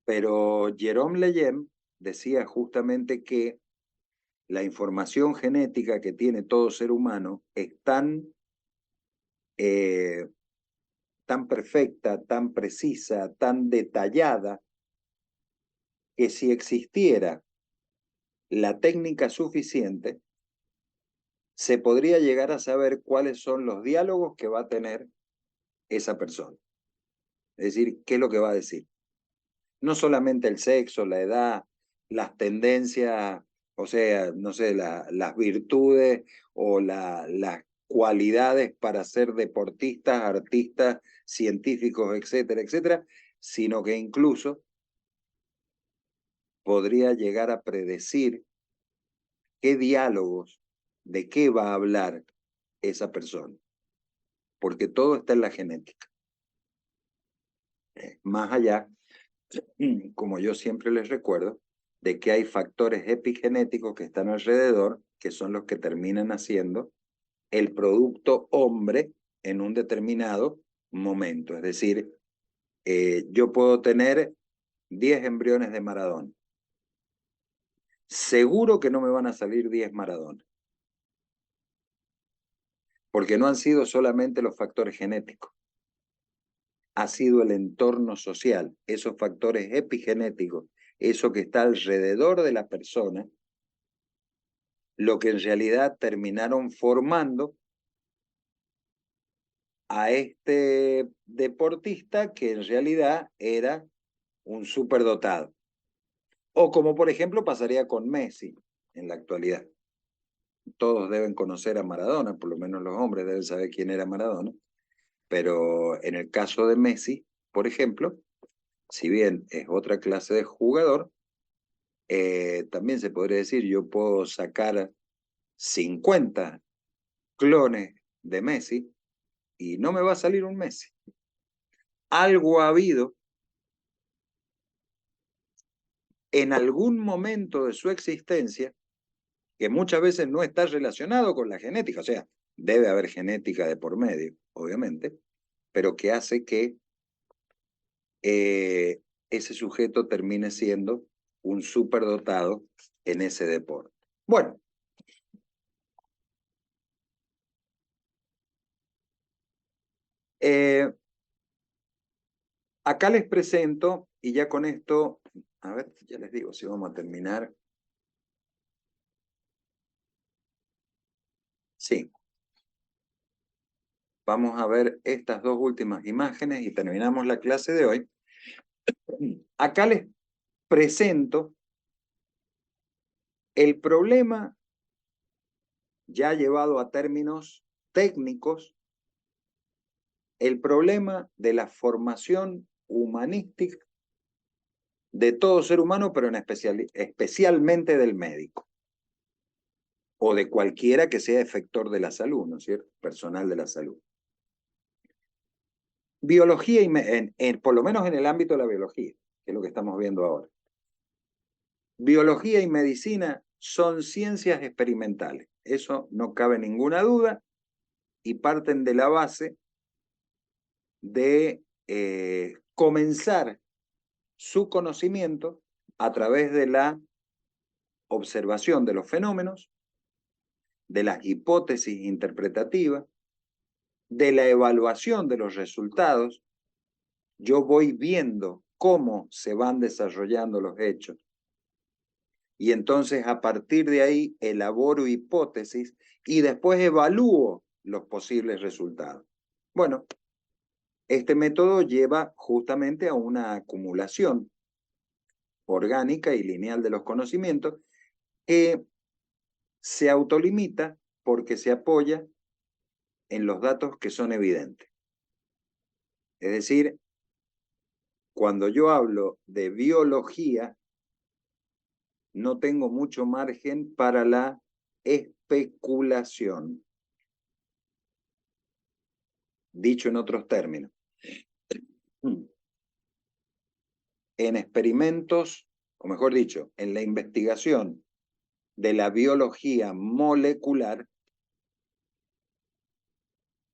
Pero Jérôme Lejeune decía justamente que la información genética que tiene todo ser humano es tan perfecta, tan precisa, tan detallada, que si existiera la técnica suficiente, se podría llegar a saber cuáles son los diálogos que va a tener esa persona. Es decir, qué es lo que va a decir. No solamente el sexo, la edad, las tendencias, o sea, no sé, las virtudes o las cualidades para ser deportistas, artistas, científicos, etcétera, etcétera, sino que incluso podría llegar a predecir qué diálogos, de qué va a hablar esa persona, porque todo está en la genética. Más allá, como yo siempre les recuerdo, de que hay factores epigenéticos que están alrededor, que son los que terminan haciendo el producto hombre en un determinado momento. Es decir, yo puedo tener 10 embriones de Maradona. Seguro que no me van a salir 10 Maradona, porque no han sido solamente los factores genéticos, ha sido el entorno social, esos factores epigenéticos, eso que está alrededor de la persona, lo que en realidad terminaron formando a este deportista que en realidad era un superdotado. O como por ejemplo pasaría con Messi en la actualidad. Todos deben conocer a Maradona, por lo menos los hombres deben saber quién era Maradona, pero en el caso de Messi, por ejemplo, si bien es otra clase de jugador, también se podría decir, yo puedo sacar 50 clones de Messi y no me va a salir un Messi. Algo ha habido en algún momento de su existencia que muchas veces no está relacionado con la genética, o sea, debe haber genética de por medio, obviamente, pero que hace que ese sujeto termine siendo un superdotado en ese deporte. Bueno, acá les presento, y ya con esto, a ver, ya les digo si vamos a terminar. Sí, vamos a ver estas dos últimas imágenes y terminamos la clase de hoy. Acá les presento el problema ya llevado a términos técnicos, el problema de la formación humanística de todo ser humano, pero especialmente del médico, o de cualquiera que sea efector de la salud, ¿no es cierto? Personal de la salud. Biología, por lo menos en el ámbito de la biología, que es lo que estamos viendo ahora. Biología y medicina son ciencias experimentales, eso no cabe ninguna duda, y parten de la base de comenzar su conocimiento a través de la observación de los fenómenos, de las hipótesis interpretativas, de la evaluación de los resultados. Yo voy viendo cómo se van desarrollando los hechos y entonces a partir de ahí elaboro hipótesis y después evalúo los posibles resultados. Bueno, este método lleva justamente a una acumulación orgánica y lineal de los conocimientos que se autolimita porque se apoya en los datos que son evidentes. Es decir, cuando yo hablo de biología, no tengo mucho margen para la especulación. Dicho en otros términos, en experimentos, o mejor dicho, en la investigación de la biología molecular,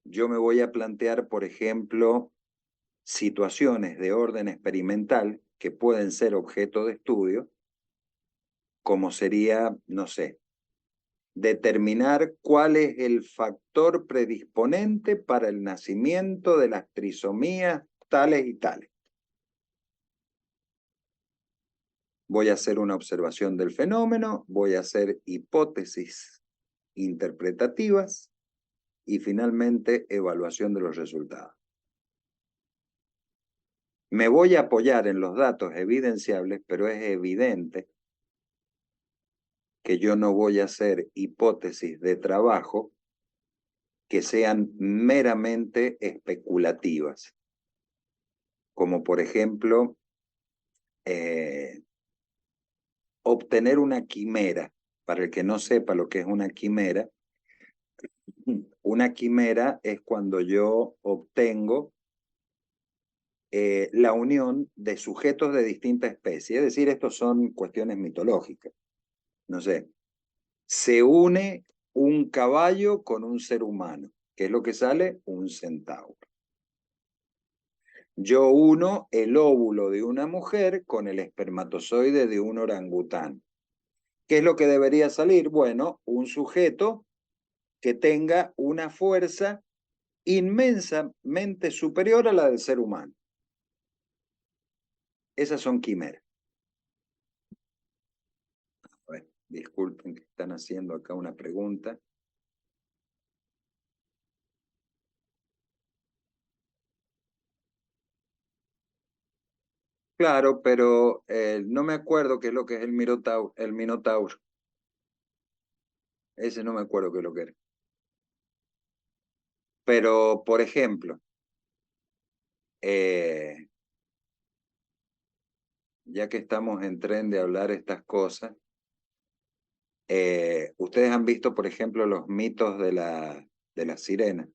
yo me voy a plantear, por ejemplo, situaciones de orden experimental que pueden ser objeto de estudio, como sería, no sé, determinar cuál es el factor predisponente para el nacimiento de las trisomías tales y tales. Voy a hacer una observación del fenómeno, voy a hacer hipótesis interpretativas y finalmente evaluación de los resultados. Me voy a apoyar en los datos evidenciables, pero es evidente que yo no voy a hacer hipótesis de trabajo que sean meramente especulativas, como por ejemplo obtener una quimera. Para el que no sepa lo que es una quimera es cuando yo obtengo la unión de sujetos de distintas especies, es decir, estos son cuestiones mitológicas. No sé, se une un caballo con un ser humano. ¿Qué es lo que sale? Un centauro. Yo uno el óvulo de una mujer con el espermatozoide de un orangután. ¿Qué es lo que debería salir? Bueno, un sujeto que tenga una fuerza inmensamente superior a la del ser humano. Esas son quimeras. A ver, disculpen que están haciendo acá una pregunta. Claro, pero no me acuerdo qué es lo que es el minotauro. Ese no me acuerdo qué es lo que era. Pero, por ejemplo, eh, ya que estamos en tren de hablar estas cosas, ustedes han visto, por ejemplo, los mitos de la sirena.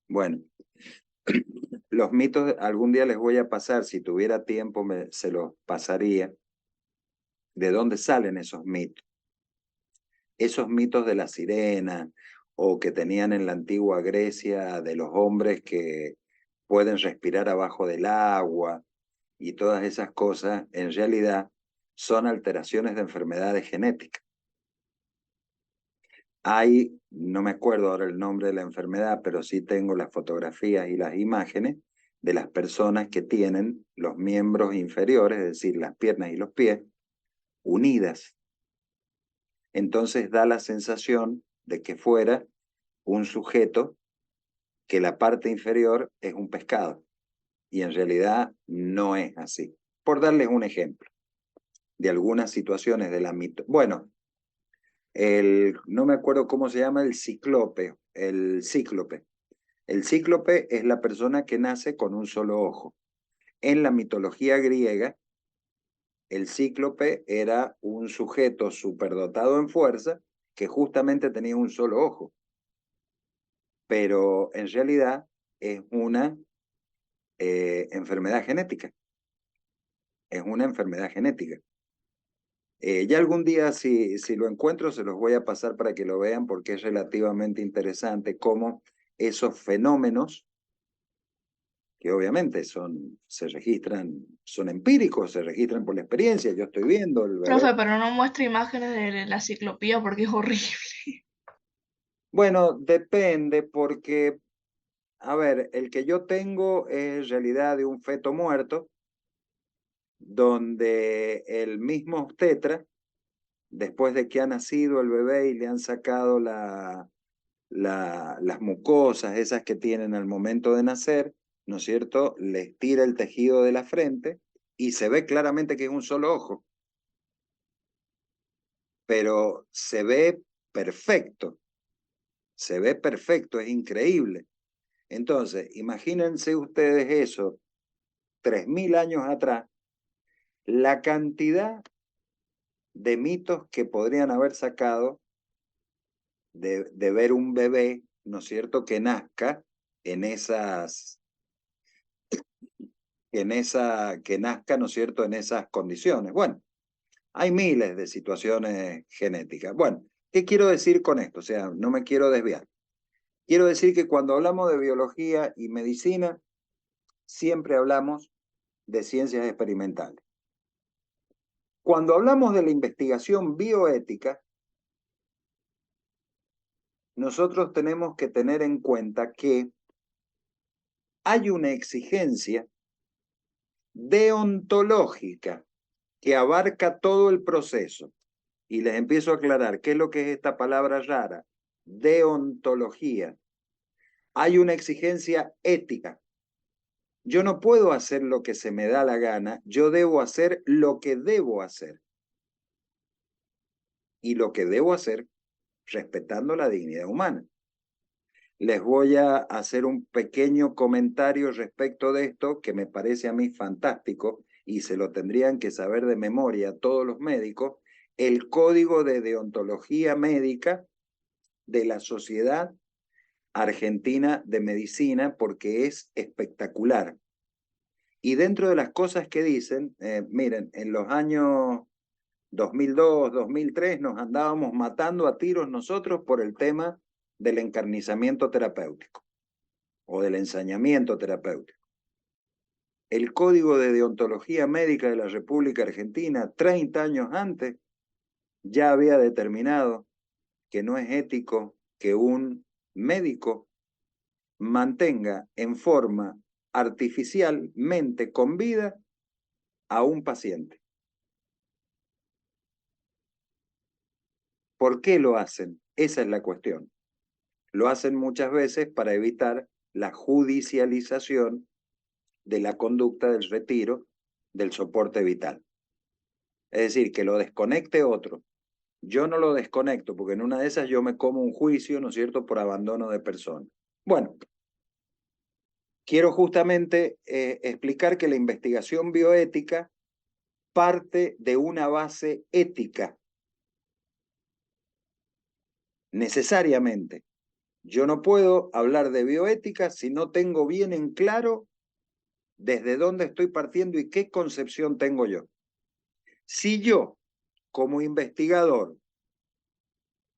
Bueno, los mitos algún día les voy a pasar, si tuviera tiempo se los pasaría. ¿De dónde salen esos mitos? Esos mitos de la sirena o que tenían en la antigua Grecia de los hombres que pueden respirar abajo del agua y todas esas cosas, en realidad son alteraciones de enfermedades genéticas. Hay, no me acuerdo ahora el nombre de la enfermedad, pero sí tengo las fotografías y las imágenes de las personas que tienen los miembros inferiores, es decir, las piernas y los pies, unidas. Entonces da la sensación de que fuera un sujeto que la parte inferior es un pescado. Y en realidad no es así. Por darles un ejemplo de algunas situaciones de la mito. Bueno, no me acuerdo cómo se llama el cíclope. El cíclope es la persona que nace con un solo ojo. En la mitología griega, el cíclope era un sujeto superdotado en fuerza que justamente tenía un solo ojo. Pero en realidad es una enfermedad genética. Es una enfermedad genética. Ya algún día, si lo encuentro, se los voy a pasar para que lo vean porque es relativamente interesante cómo esos fenómenos, que obviamente se registran, son empíricos, se registran por la experiencia. Yo estoy viendo el bebé. Profe, pero no muestre imágenes de la ciclopía porque es horrible. Bueno, depende porque, a ver, el que yo tengo es en realidad de un feto muerto, donde el mismo obstetra, después de que ha nacido el bebé y le han sacado las mucosas, esas que tienen al momento de nacer, ¿no es cierto? Les tira el tejido de la frente y se ve claramente que es un solo ojo, pero se ve perfecto, es increíble. Entonces, imagínense ustedes eso, 3000 años atrás, la cantidad de mitos que podrían haber sacado de ver un bebé, ¿no es cierto?, que nazca en que nazca, ¿no es cierto?, en esas condiciones. Bueno, hay miles de situaciones genéticas. Bueno, ¿qué quiero decir con esto? O sea, no me quiero desviar. Quiero decir que cuando hablamos de biología y medicina, siempre hablamos de ciencias experimentales. Cuando hablamos de la investigación bioética, nosotros tenemos que tener en cuenta que hay una exigencia deontológica que abarca todo el proceso. Y les empiezo a aclarar qué es lo que es esta palabra rara, deontología. Hay una exigencia ética. Yo no puedo hacer lo que se me da la gana, yo debo hacer lo que debo hacer. Y lo que debo hacer respetando la dignidad humana. Les voy a hacer un pequeño comentario respecto de esto que me parece a mí fantástico y se lo tendrían que saber de memoria todos los médicos, el Código de Deontología Médica de la Sociedad Argentina de Medicina, porque es espectacular. Y dentro de las cosas que dicen, miren, en los años 2002, 2003 nos andábamos matando a tiros nosotros por el tema del encarnizamiento terapéutico o del ensañamiento terapéutico. El Código de Deontología Médica de la República Argentina, 30 años antes, ya había determinado que no es ético que un médico mantenga en forma artificialmente con vida a un paciente. ¿Por qué lo hacen? Esa es la cuestión. Lo hacen muchas veces para evitar la judicialización de la conducta del retiro del soporte vital. Es decir, que lo desconecte otro. Yo no lo desconecto porque en una de esas yo me como un juicio, ¿no es cierto?, por abandono de persona. Bueno, quiero justamente explicar que la investigación bioética parte de una base ética. Necesariamente. Yo no puedo hablar de bioética si no tengo bien en claro desde dónde estoy partiendo y qué concepción tengo yo. Si yo, como investigador,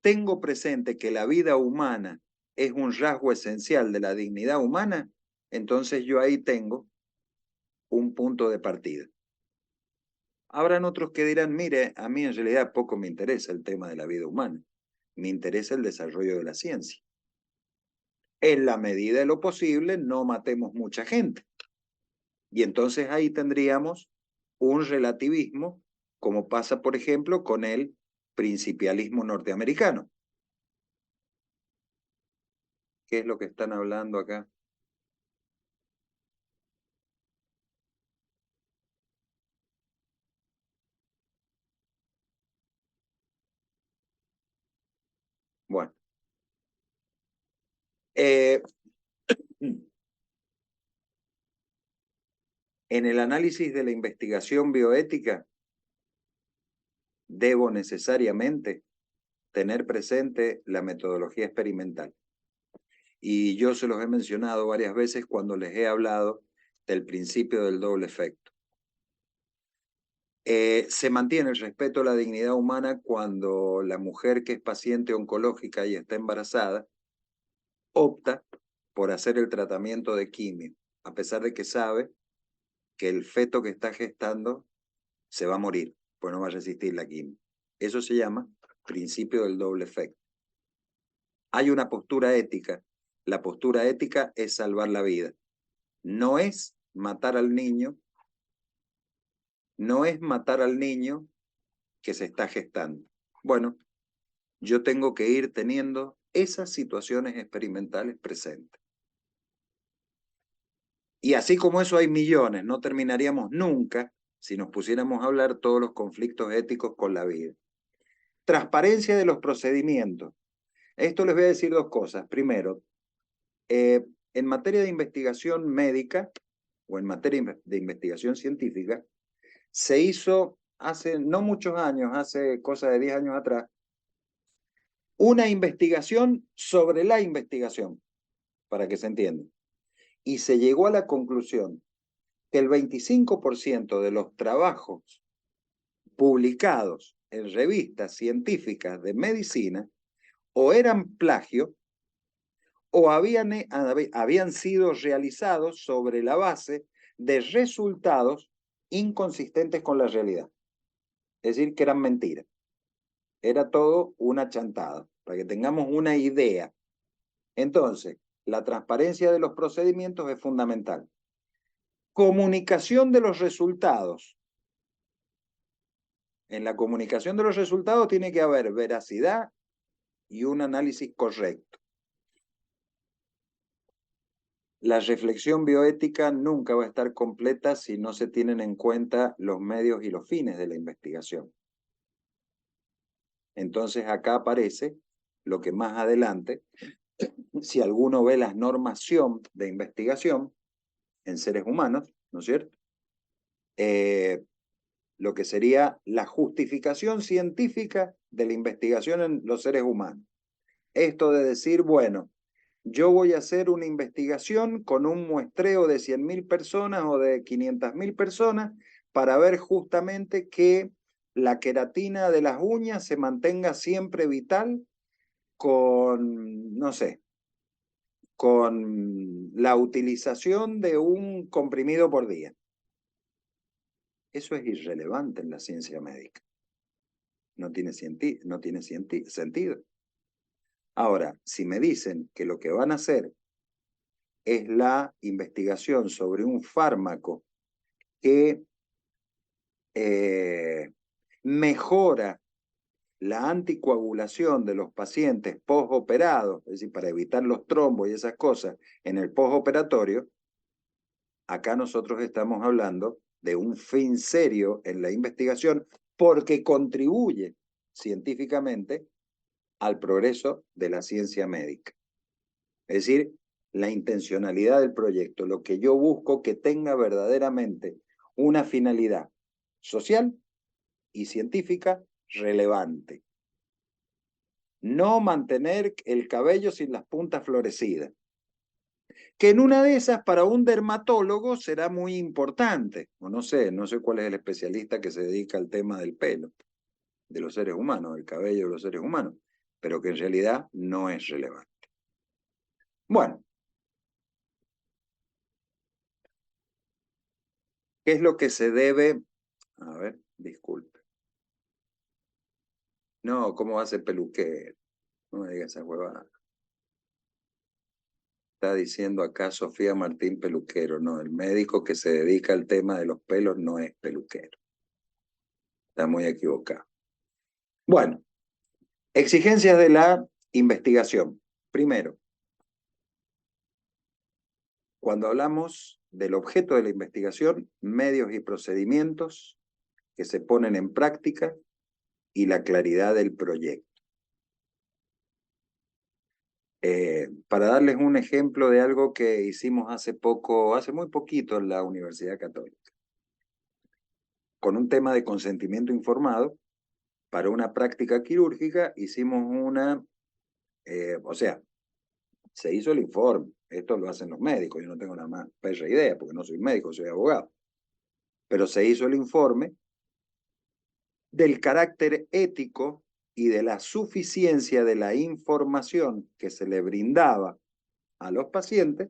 tengo presente que la vida humana es un rasgo esencial de la dignidad humana, entonces yo ahí tengo un punto de partida. Habrán otros que dirán, mire, a mí en realidad poco me interesa el tema de la vida humana, me interesa el desarrollo de la ciencia. En la medida de lo posible, no matemos mucha gente. Y entonces ahí tendríamos un relativismo, como pasa, por ejemplo, con el principialismo norteamericano. ¿Qué es lo que están hablando acá? Bueno. En el análisis de la investigación bioética, debo necesariamente tener presente la metodología experimental. Y yo se los he mencionado varias veces cuando les he hablado del principio del doble efecto. Se mantiene el respeto a la dignidad humana cuando la mujer que es paciente oncológica y está embarazada opta por hacer el tratamiento de quimio, a pesar de que sabe que el feto que está gestando se va a morir, pues no va a resistir la quimio. Eso se llama principio del doble efecto. Hay una postura ética. La postura ética es salvar la vida. No es matar al niño, no es matar al niño que se está gestando. Bueno, yo tengo que ir teniendo esas situaciones experimentales presentes. Y así como eso hay millones, no terminaríamos nunca si nos pusiéramos a hablar todos los conflictos éticos con la vida. Transparencia de los procedimientos. Esto les voy a decir dos cosas. Primero, en materia de investigación médica o en materia de investigación científica, se hizo hace no muchos años, hace cosa de 10 años atrás, una investigación sobre la investigación, para que se entienda. Y se llegó a la conclusión que el 25% de los trabajos publicados en revistas científicas de medicina o eran plagio o habían sido realizados sobre la base de resultados inconsistentes con la realidad. Es decir, que eran mentiras. Era todo una chantada, para que tengamos una idea. Entonces, la transparencia de los procedimientos es fundamental. Comunicación de los resultados. En la comunicación de los resultados tiene que haber veracidad y un análisis correcto. La reflexión bioética nunca va a estar completa si no se tienen en cuenta los medios y los fines de la investigación. Entonces acá aparece lo que más adelante, si alguno ve la normación de investigación en seres humanos, ¿no es cierto? Lo que sería la justificación científica de la investigación en los seres humanos. Esto de decir, bueno, yo voy a hacer una investigación con un muestreo de 100.000 personas o de 500.000 personas para ver justamente que la queratina de las uñas se mantenga siempre vital con, no sé, con la utilización de un comprimido por día. Eso es irrelevante en la ciencia médica. No tiene sentido. Ahora, si me dicen que lo que van a hacer es la investigación sobre un fármaco que mejora la anticoagulación de los pacientes postoperados, es decir, para evitar los trombos y esas cosas en el postoperatorio, acá nosotros estamos hablando de un fin serio en la investigación porque contribuye científicamente al progreso de la ciencia médica. Es decir, la intencionalidad del proyecto, lo que yo busco que tenga verdaderamente una finalidad social y científica relevante. No mantener el cabello sin las puntas florecidas. Que en una de esas para un dermatólogo será muy importante. O no sé cuál es el especialista que se dedica al tema del pelo, de los seres humanos, del cabello de los seres humanos, pero que en realidad no es relevante. Bueno, ¿qué es lo que se debe? A ver, disculpe. No, ¿cómo va a ser peluquero? No me digas esa huevada. Está diciendo acá Sofía Martín peluquero. No, el médico que se dedica al tema de los pelos no es peluquero. Está muy equivocado. Bueno, exigencias de la investigación. Primero, cuando hablamos del objeto de la investigación, medios y procedimientos que se ponen en práctica y la claridad del proyecto. Para darles un ejemplo de algo que hicimos hace muy poquito en la Universidad Católica, con un tema de consentimiento informado, para una práctica quirúrgica hicimos se hizo el informe, esto lo hacen los médicos, yo no tengo la más perra idea, porque no soy médico, soy abogado, pero se hizo el informe del carácter ético y de la suficiencia de la información que se le brindaba a los pacientes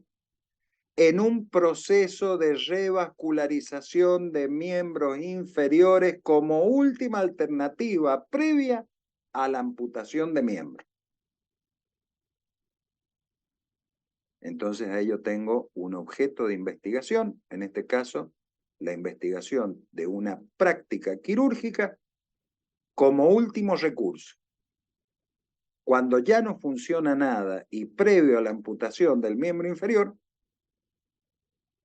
en un proceso de revascularización de miembros inferiores como última alternativa previa a la amputación de miembros. Entonces ahí yo tengo un objeto de investigación, en este caso, la investigación de una práctica quirúrgica como último recurso. Cuando ya no funciona nada y previo a la amputación del miembro inferior,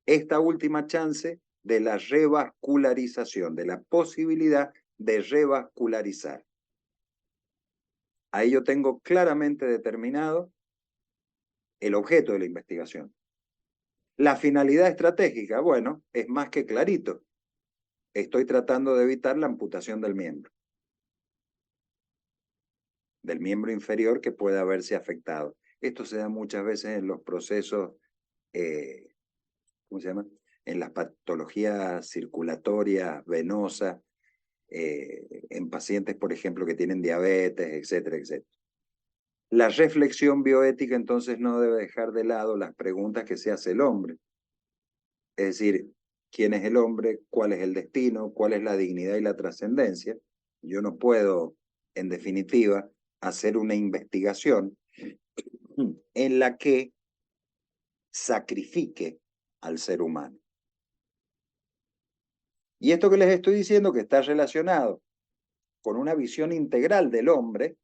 esta última chance de la revascularización, de la posibilidad de revascularizar. Ahí yo tengo claramente determinado el objeto de la investigación. La finalidad estratégica, bueno, es más que clarito. estoy tratando de evitar la amputación del miembro inferior que pueda haberse afectado. Esto se da muchas veces en los procesos, ¿cómo se llama? En las patologías circulatorias, venosas, en pacientes, por ejemplo, que tienen diabetes, etcétera, etcétera. La reflexión bioética entonces no debe dejar de lado las preguntas que se hace el hombre. Es decir, ¿quién es el hombre? ¿Cuál es el destino? ¿Cuál es la dignidad y la trascendencia? Yo no puedo, en definitiva, hacer una investigación en la que sacrifique al ser humano. Y esto que les estoy diciendo, que está relacionado con una visión integral del hombre,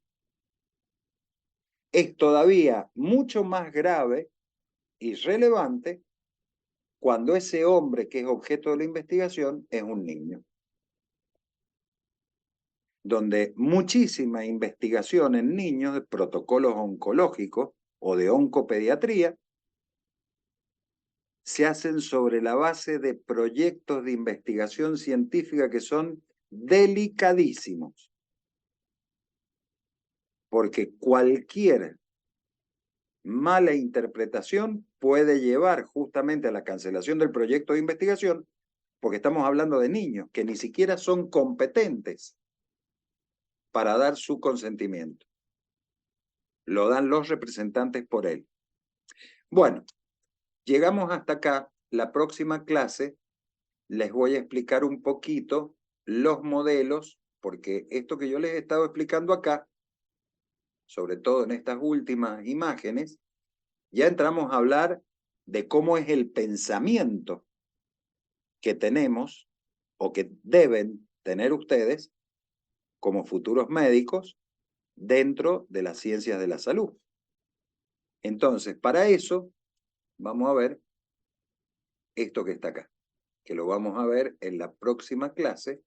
es todavía mucho más grave y relevante cuando ese hombre que es objeto de la investigación es un niño. Donde muchísima investigación en niños de protocolos oncológicos o de oncopediatría se hacen sobre la base de proyectos de investigación científica que son delicadísimos. Porque cualquier mala interpretación puede llevar justamente a la cancelación del proyecto de investigación, porque estamos hablando de niños que ni siquiera son competentes para dar su consentimiento. Lo dan los representantes por él. Bueno, llegamos hasta acá. La próxima clase les voy a explicar un poquito los modelos, porque esto que yo les he estado explicando acá, sobre todo en estas últimas imágenes, ya entramos a hablar de cómo es el pensamiento que tenemos o que deben tener ustedes como futuros médicos dentro de las ciencias de la salud. Entonces, para eso, vamos a ver esto que está acá, que lo vamos a ver en la próxima clase,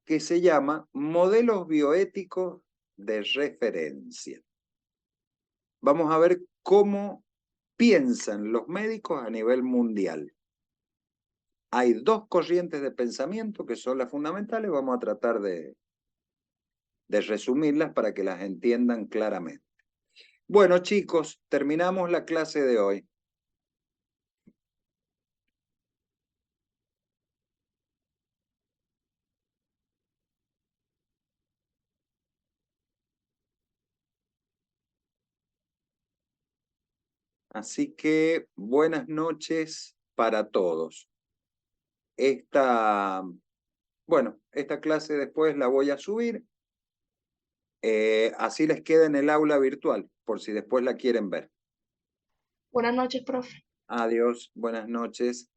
que se llama Modelos Bioéticos de Referencia. Vamos a ver cómo piensan los médicos a nivel mundial. Hay dos corrientes de pensamiento que son las fundamentales, vamos a tratar de resumirlas para que las entiendan claramente. Bueno, chicos, terminamos la clase de hoy. Así que buenas noches para todos. Bueno, esta clase después la voy a subir. Así les queda en el aula virtual, por si después la quieren ver. Buenas noches, profe. Adiós, buenas noches.